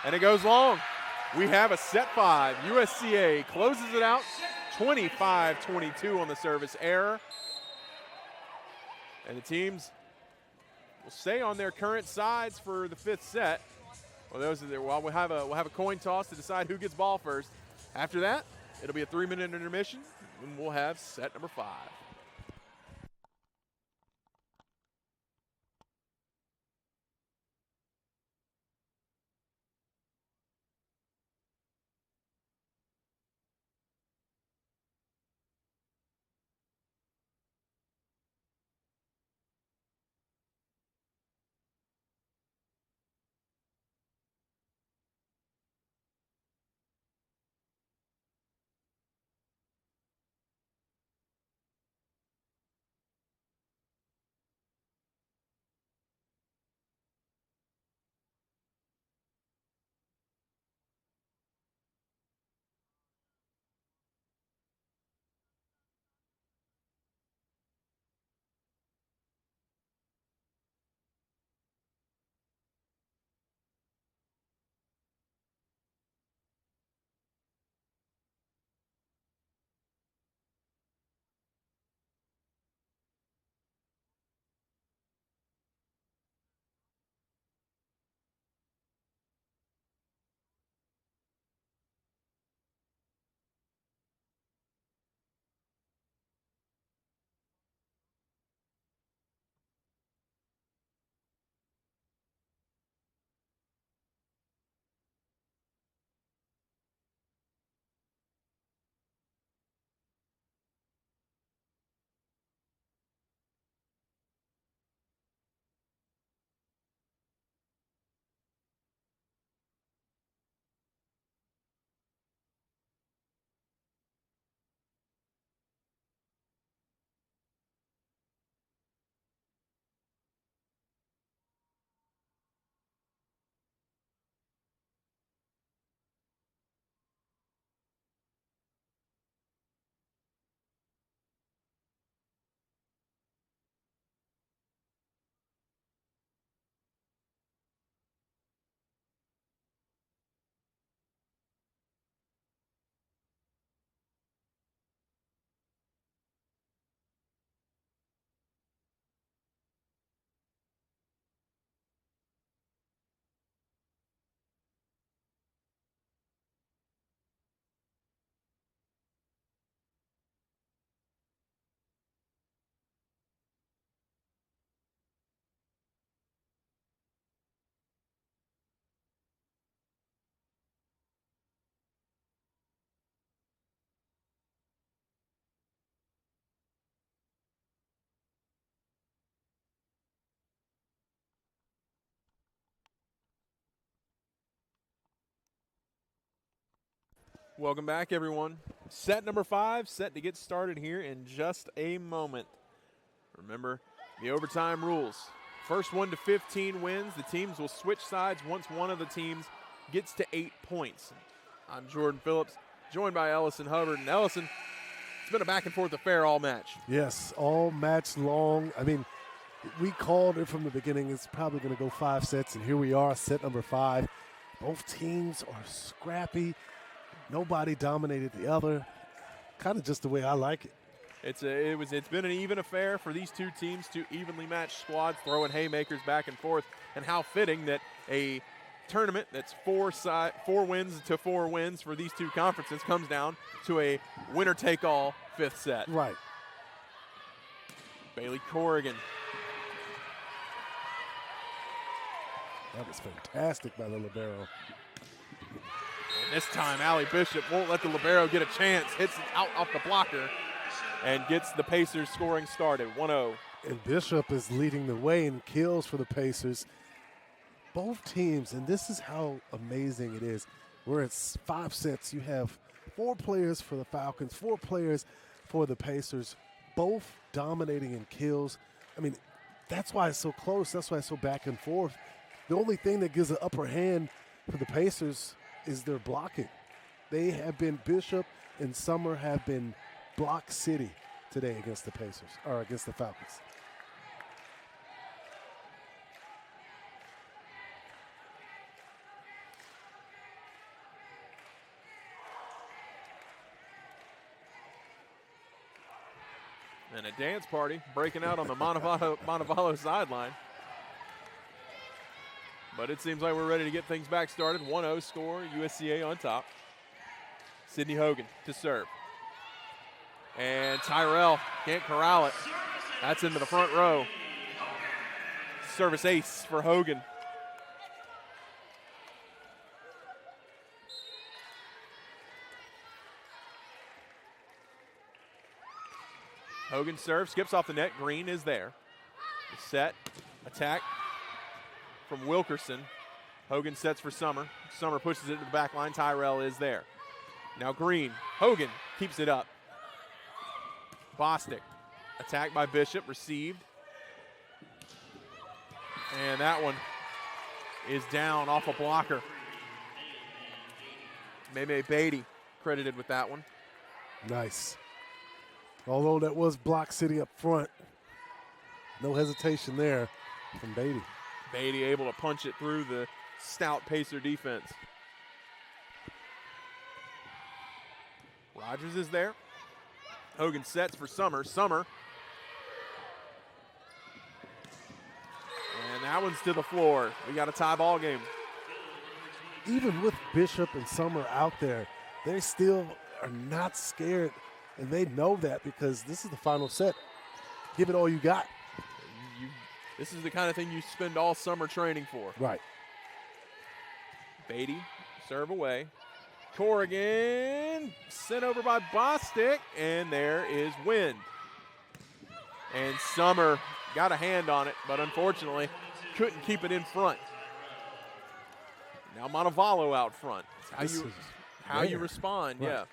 and it goes long. We have a set 5. USCA closes it out, 25-22 on the service error. And the teams will stay on their current sides for the 5th set. Well, we'll have a coin toss to decide who gets ball first. After that, it'll be a 3-minute intermission, and we'll have set number 5. Welcome back, everyone. Set number 5 set to get started here in just a moment. Remember the overtime rules. First 1 to 15 wins. The teams will switch sides once one of the teams gets to 8 points. I'm Jordan Phillips, joined by Ellison Hubbard. And Ellison, it's been a back-and-forth affair all match. Yes, all match long. I mean, we called it from the beginning. It's probably going to go 5 sets, and here we are, set number 5. Both teams are scrappy. Nobody dominated the other. Kind of just the way I like it. It's been an even affair for these two teams, two evenly matched squads throwing haymakers back and forth. And how fitting that a tournament that's 4 wins to 4 wins for these two conferences comes down to a winner-take-all 5th set. Right. Bailey Corrigan. That was fantastic by the libero. And this time, Allie Bishop won't let the libero get a chance. Hits it out off the blocker and gets the Pacers scoring started, 1-0. And Bishop is leading the way in kills for the Pacers. Both teams, and this is how amazing it is. We're at 5 sets. You have 4 players for the Falcons, 4 players for the Pacers, both dominating in kills. I mean, that's why it's so close. That's why it's so back and forth. The only thing that gives an upper hand for the Pacers is their blocking. They have been, Bishop and Summer have been block city today against the Pacers, or against the Falcons. And a dance party breaking out on the Montevallo sideline. But it seems like we're ready to get things back started. 1-0 score, USCA on top. Sydney Hogan to serve. And Tyrell can't corral it. That's into the front row. Service ace for Hogan. Hogan serves, skips off the net. Green is there. The set, attack from Wilkerson. Hogan sets for Summer. Summer pushes it to the back line. Tyrell is there. Now Green. Hogan keeps it up. Bostic. Attacked by Bishop. Received. And that one is down off a blocker. Meme Beatty credited with that one. Nice. Although that was block city up front, no hesitation there from Beatty. Beatty able to punch it through the stout Pacer defense. Rogers is there. Hogan sets for Summer. Summer. And that one's to the floor. We got a tie ball game. Even with Bishop and Summer out there, they still are not scared. And they know that because this is the final set. Give it all you got. This is the kind of thing you spend all summer training for. Right. Beatty, serve away. Corrigan, sent over by Bostic, and there is wind. And Summer got a hand on it, but unfortunately couldn't keep it in front. Now Montevallo out front. How you respond, right. Yeah.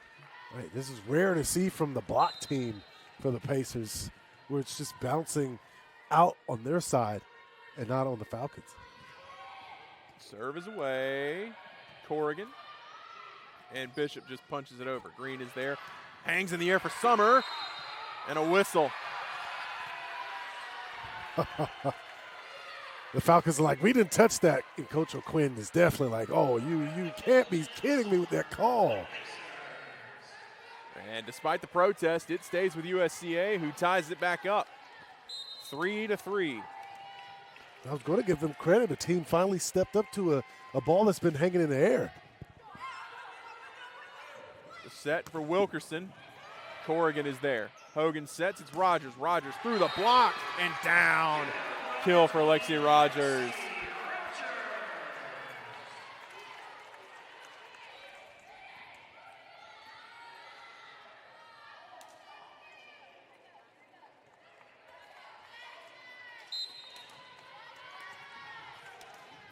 Right, this is rare to see from the block team for the Pacers, where it's just bouncing out on their side and not on the Falcons. Serve is away. Corrigan. And Bishop just punches it over. Green is there. Hangs in the air for Summer. And a whistle. The Falcons are like, we didn't touch that. And Coach O'Quinn is definitely like, oh, you can't be kidding me with that call. And despite the protest, it stays with USCA, who ties it back up 3-3. I was going to give them credit. The team finally stepped up to a ball that's been hanging in the air. The set for Wilkerson. Corrigan is there. Hogan sets. It's Rogers. Rogers through the block and down. Kill for Alexia Rogers.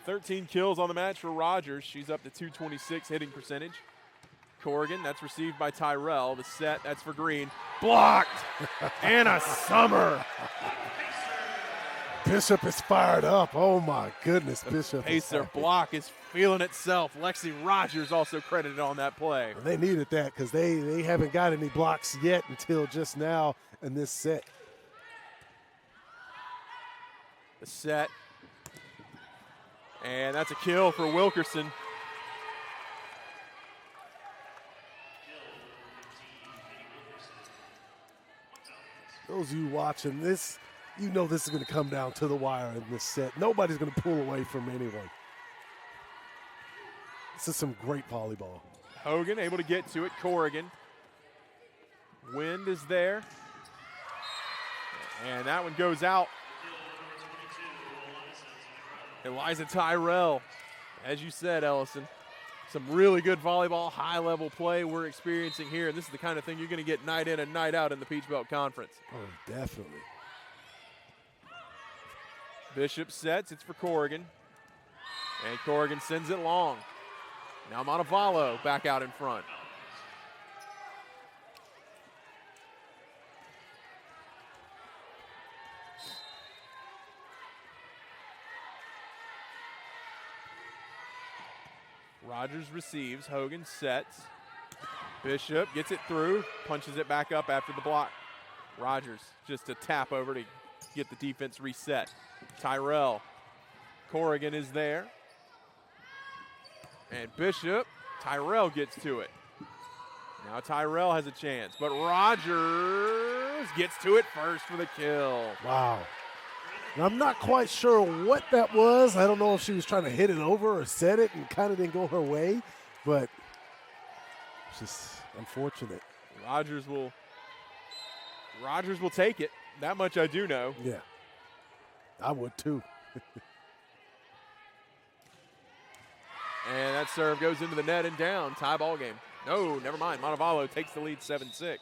"13 kills on the match for Rogers. She's up to .226 hitting percentage. Corrigan, that's received by Tyrell. The set, that's for Green. Blocked! Anna Summer! Bishop is fired up. Oh, my goodness, Bishop. Pacer block is feeling itself. Lexi Rogers also credited on that play. They needed that because they haven't got any blocks yet until just now in this set. The set. And that's a kill for Wilkerson. Those of you watching this, you know this is going to come down to the wire in this set. Nobody's going to pull away from anyone. This is some great volleyball. Hogan able to get to it. Corrigan. Wind is there. And that one goes out. Eliza Tyrell. As you said, Ellison, some really good volleyball, high-level play we're experiencing here. And this is the kind of thing you're going to get night in and night out in the Peach Belt Conference. Oh, definitely. Bishop sets. It's for Corrigan. And Corrigan sends it long. Now Montevallo back out in front. Rogers receives. Hogan sets. Bishop gets it through, punches it back up after the block. Rogers just a tap over to get the defense reset. Tyrell. Corrigan is there. And Bishop, Tyrell gets to it. Now Tyrell has a chance, but Rogers gets to it first for the kill. Wow. And I'm not quite sure what that was. I don't know if she was trying to hit it over or set it and kind of didn't go her way, but it's just unfortunate. Rogers will take it. That much I do know. Yeah, I would too. And that serve goes into the net and down. Tie ball game. No, never mind. Montevallo takes the lead 7-6.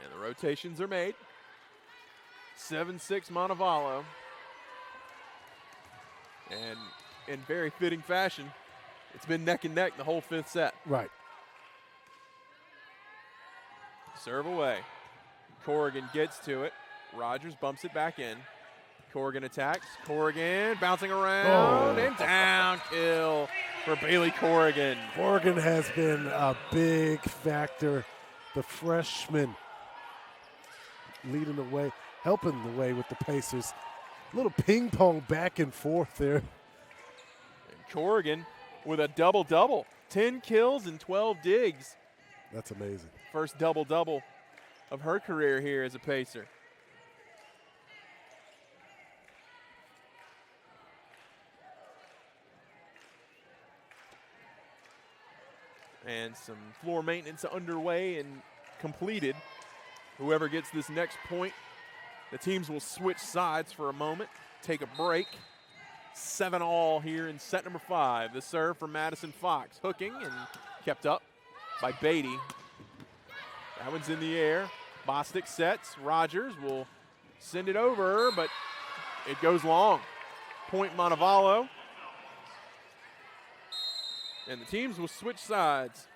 And the rotations are made. 7-6 Montevallo. And in very fitting fashion, it's been neck and neck the whole fifth set. Right. Serve away. Corrigan gets to it. Rogers bumps it back in. Corrigan attacks. Corrigan bouncing around and down. Kill for Bailey Corrigan. Corrigan has been a big factor. The freshman leading the way, helping the way with the Pacers. A little ping pong back and forth there. And Corrigan with a double-double. 10 kills and 12 digs. That's amazing. First double-double of her career here as a Pacer. And some floor maintenance underway and completed. Whoever gets this next point, the teams will switch sides for a moment, take a break. 7-all here in set number 5. The serve from Madison Fox. Hooking and kept up by Beatty. That one's in the air. Bostic sets. Rogers will send it over, but it goes long. Point Montevallo. And the teams will switch sides.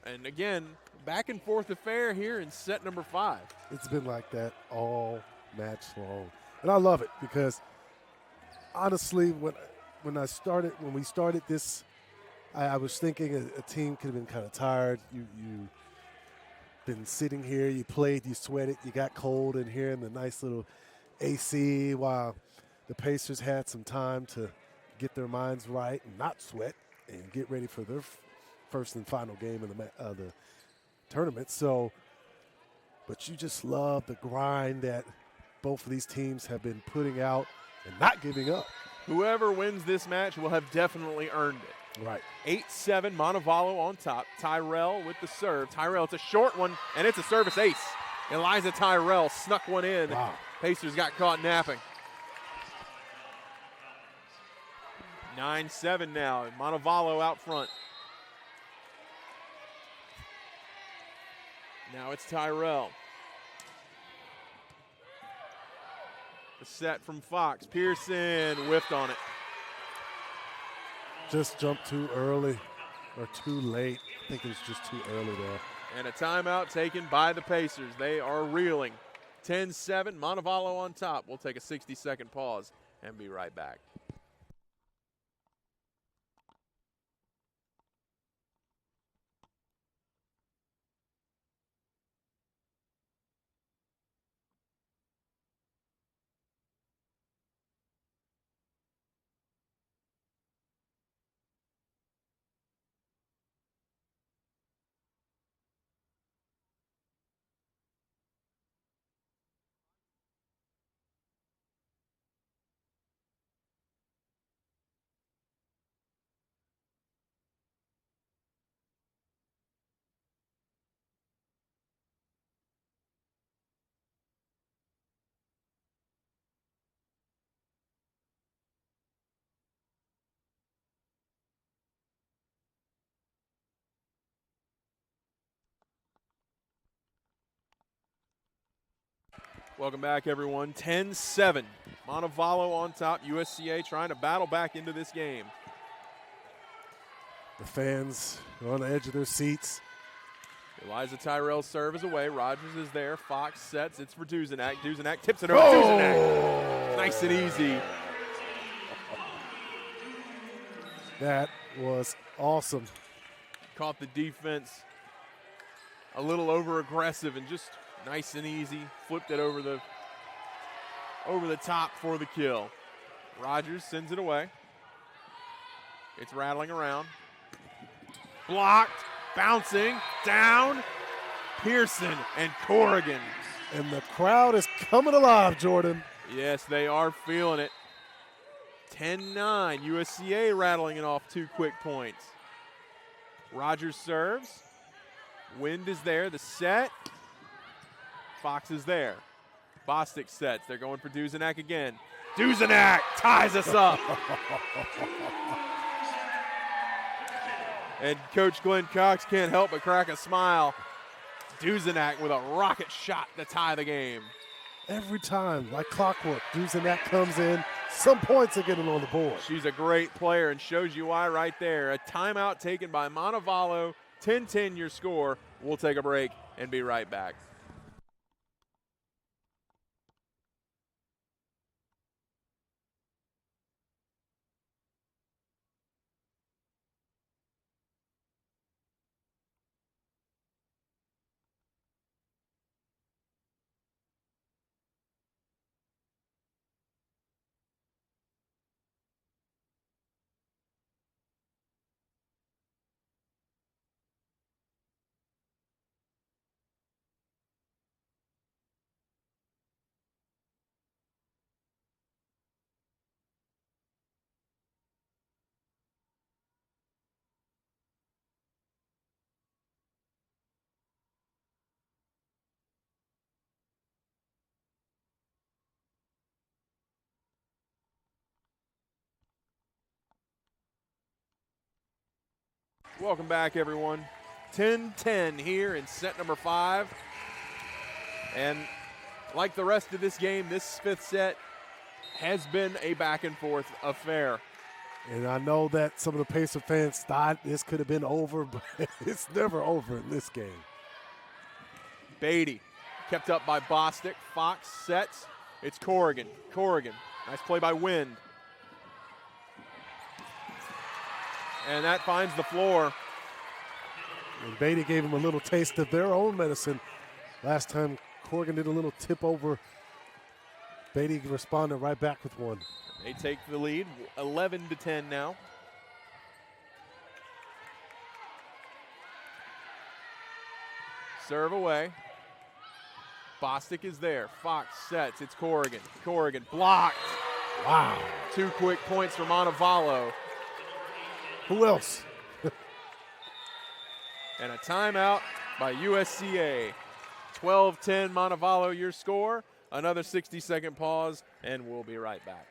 And again, back and forth affair here in set number 5. It's been like that all match long. And I love it because honestly, when we started this, I was thinking a team could have been kind of tired. You been sitting here, you played, you sweated, you got cold in here in the nice little AC while the Pacers had some time to get their minds right and not sweat and get ready for their first and final game in the tournament. So, but you just love the grind that both of these teams have been putting out and not giving up. Whoever wins this match will have definitely earned it. Right. 8-7, Montevallo on top. Tyrell with the serve. Tyrell, it's a short one, and it's a service ace. Eliza Tyrell snuck one in. Wow. Pacers got caught napping. 9-7 now. Montevallo out front. Now it's Tyrell. The set from Fox. Pearson whiffed on it. Just jumped too early or too late. I think it was just too early there. And a timeout taken by the Pacers. They are reeling. 10-7, Montevallo on top. We'll take a 60-second pause and be right back. Welcome back, everyone. 10-7. Montevallo on top. USCA trying to battle back into this game. The fans are on the edge of their seats. Eliza Tyrell's serve is away. Rogers is there. Fox sets. It's for Duzenak. Duzenak tips it over. Duzenak. Nice and easy. That was awesome. Caught the defense a little over aggressive and just nice and easy. Flipped it over the top for the kill. Rogers sends it away. It's rattling around. Blocked. Bouncing. Down. Pearson and Corrigan. And the crowd is coming alive, Jordan. Yes, they are feeling it. 10-9. USCA rattling it off 2 quick points. Rogers serves. Wind is there. The set. Fox is there. Bostic sets. They're going for Duzenak again. Duzenak ties us up. And Coach Glenn Cox can't help but crack a smile. Duzenak with a rocket shot to tie the game. Every time, like clockwork, Duzenak comes in. Some points are getting on the board. She's a great player and shows you why right there. A timeout taken by Montevallo. 10-10 your score. We'll take a break and be right back. Welcome back, everyone. 10-10 here in set number 5. And like the rest of this game, this 5th set has been a back-and-forth affair. And I know that some of the Pacer fans thought this could have been over, but it's never over in this game. Beatty kept up by Bostic. Fox sets. It's Corrigan. Corrigan. Nice play by Wind. And that finds the floor. And Beatty gave him a little taste of their own medicine. Last time Corrigan did a little tip over. Beatty responded right back with one. They take the lead, 11-10 now. Serve away. Bostic is there. Fox sets. It's Corrigan. Corrigan blocked. Wow. 2 quick points for Montevallo. Who else? And a timeout by USCA. 12-10 Montevallo, your score. Another 60-second pause, and we'll be right back.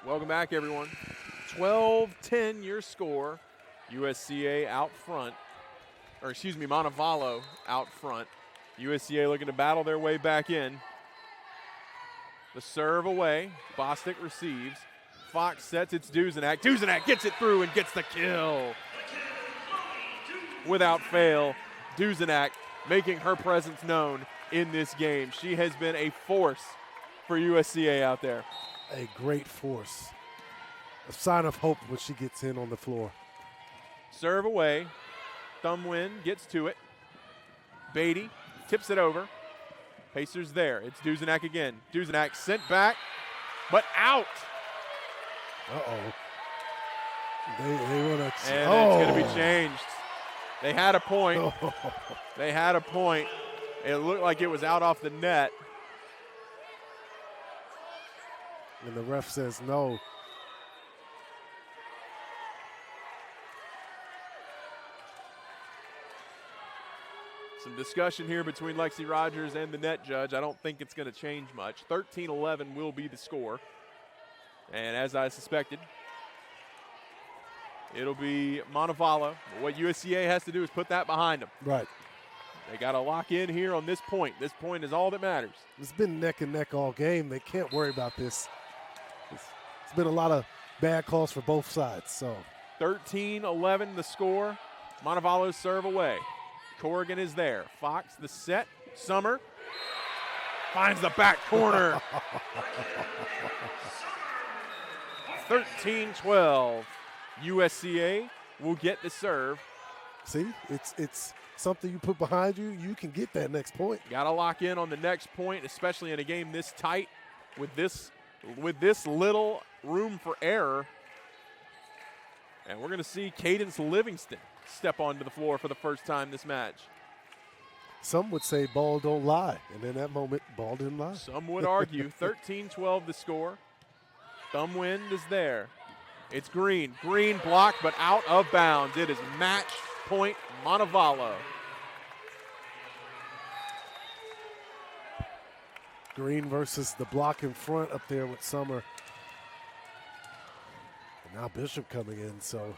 Welcome back, everyone. 12-10 your score. USCA out front. Or excuse me, Montevallo out front. USCA looking to battle their way back in. The serve away. Bostic receives. Fox sets. It's Duzenak. Duzenak gets it through and gets the kill. Without fail, Duzenak making her presence known in this game. She has been a force for USCA out there. A great force. A sign of hope when she gets in on the floor. Serve away. Thumbwind gets to it. Beatty tips it over. Pacers there. It's Duzenak again. Duzenak sent back, but out. Uh-oh. They want to. And it's going to be changed. They had a point. They had a point. It looked like it was out off the net. And the ref says no. Some discussion here between Lexi Rogers and the net judge. I don't think it's going to change much. 13-11 will be the score. And as I suspected, it'll be Montevallo. What USCA has to do is put that behind them. Right. They got to lock in here on this point. This point is all that matters. It's been neck and neck all game. They can't worry about this. It's been a lot of bad calls for both sides. So 13-11 the score. Montevallo's serve away. Corrigan is there. Fox the set. Summer finds the back corner. 13-12. USCA will get the serve. See, it's something you put behind you. You can get that next point. Got to lock in on the next point, especially in a game this tight with this little room for error. And we're going to see Cadence Livingston step onto the floor for the first time this match. Some would say ball don't lie, and in that moment, ball didn't lie. Some would argue. 13-12 the score. Thumbwind is there. It's Green. Green blocked, but out of bounds. It is match point Montevallo. Green versus the block in front up there with Summer. And now Bishop coming in, so.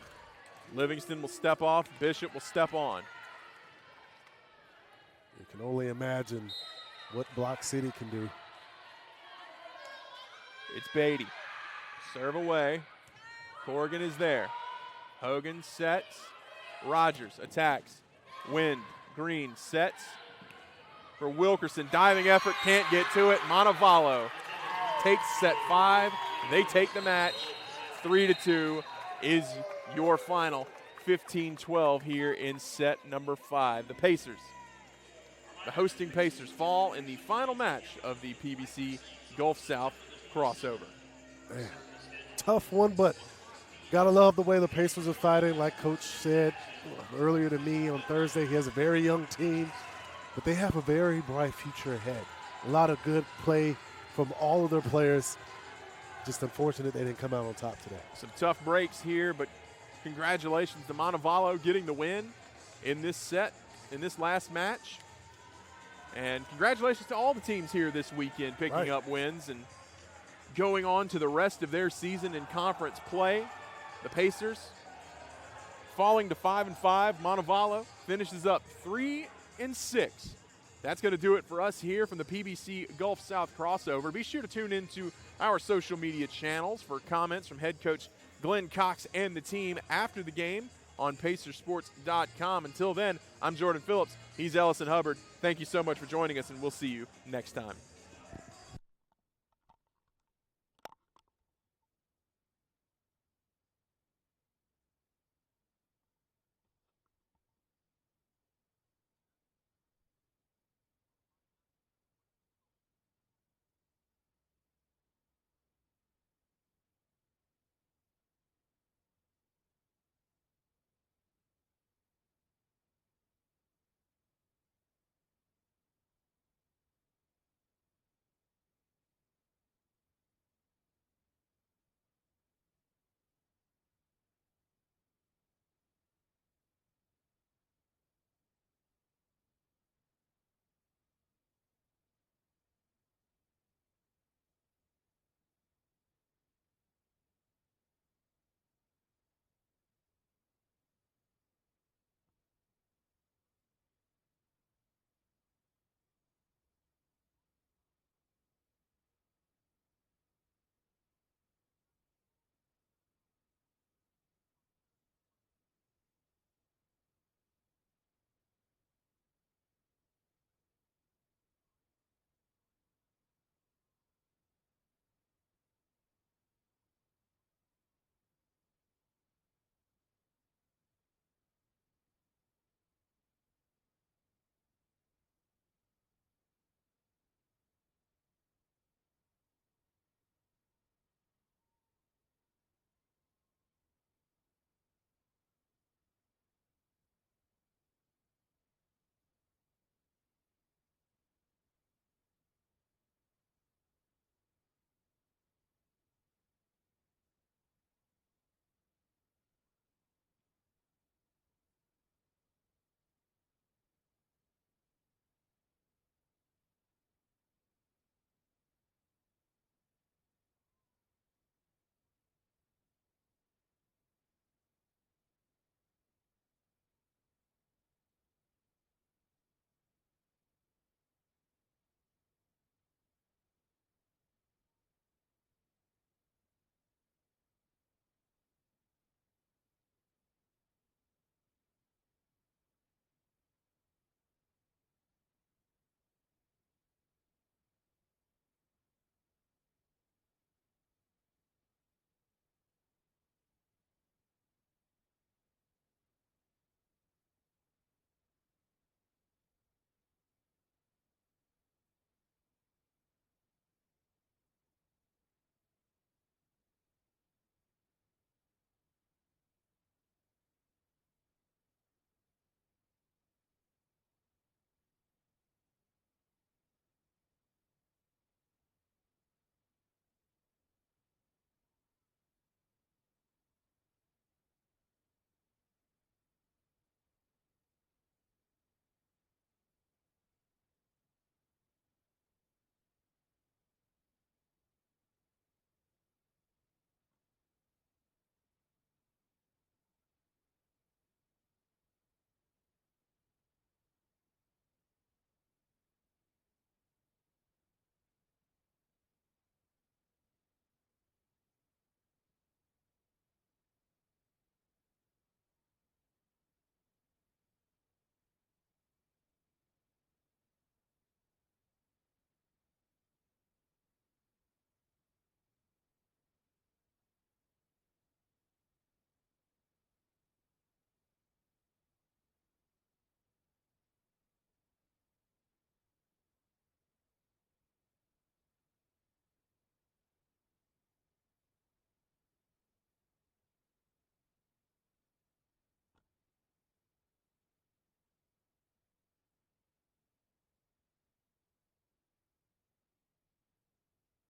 Livingston will step off. Bishop will step on. You can only imagine what Block City can do. It's Beatty. Serve away. Corrigan is there. Hogan sets. Rogers attacks. Wind. Green sets. For Wilkerson. Diving effort. Can't get to it. Montevallo takes set 5. They take the match. 3-2 is your final. 15-12 here in set number 5. The Pacers, the hosting Pacers, fall in the final match of the PBC Gulf South crossover. Man, tough one, but gotta love the way the Pacers are fighting. Like Coach said earlier to me on Thursday, he has a very young team, but they have a very bright future ahead. A lot of good play from all of their players. Just unfortunate they didn't come out on top today. Some tough breaks here, but congratulations to Montevallo getting the win in this set, in this last match. And congratulations to all the teams here this weekend picking up wins and going on to the rest of their season in conference play. The Pacers falling to 5-5. Montevallo finishes up 3-6. That's going to do it for us here from the PBC Gulf South crossover. Be sure to tune into our social media channels for comments from head coach Glenn Cox and the team after the game on PacerSports.com. Until then, I'm Jordan Phillips. He's Ellison Hubbard. Thank you so much for joining us, and we'll see you next time.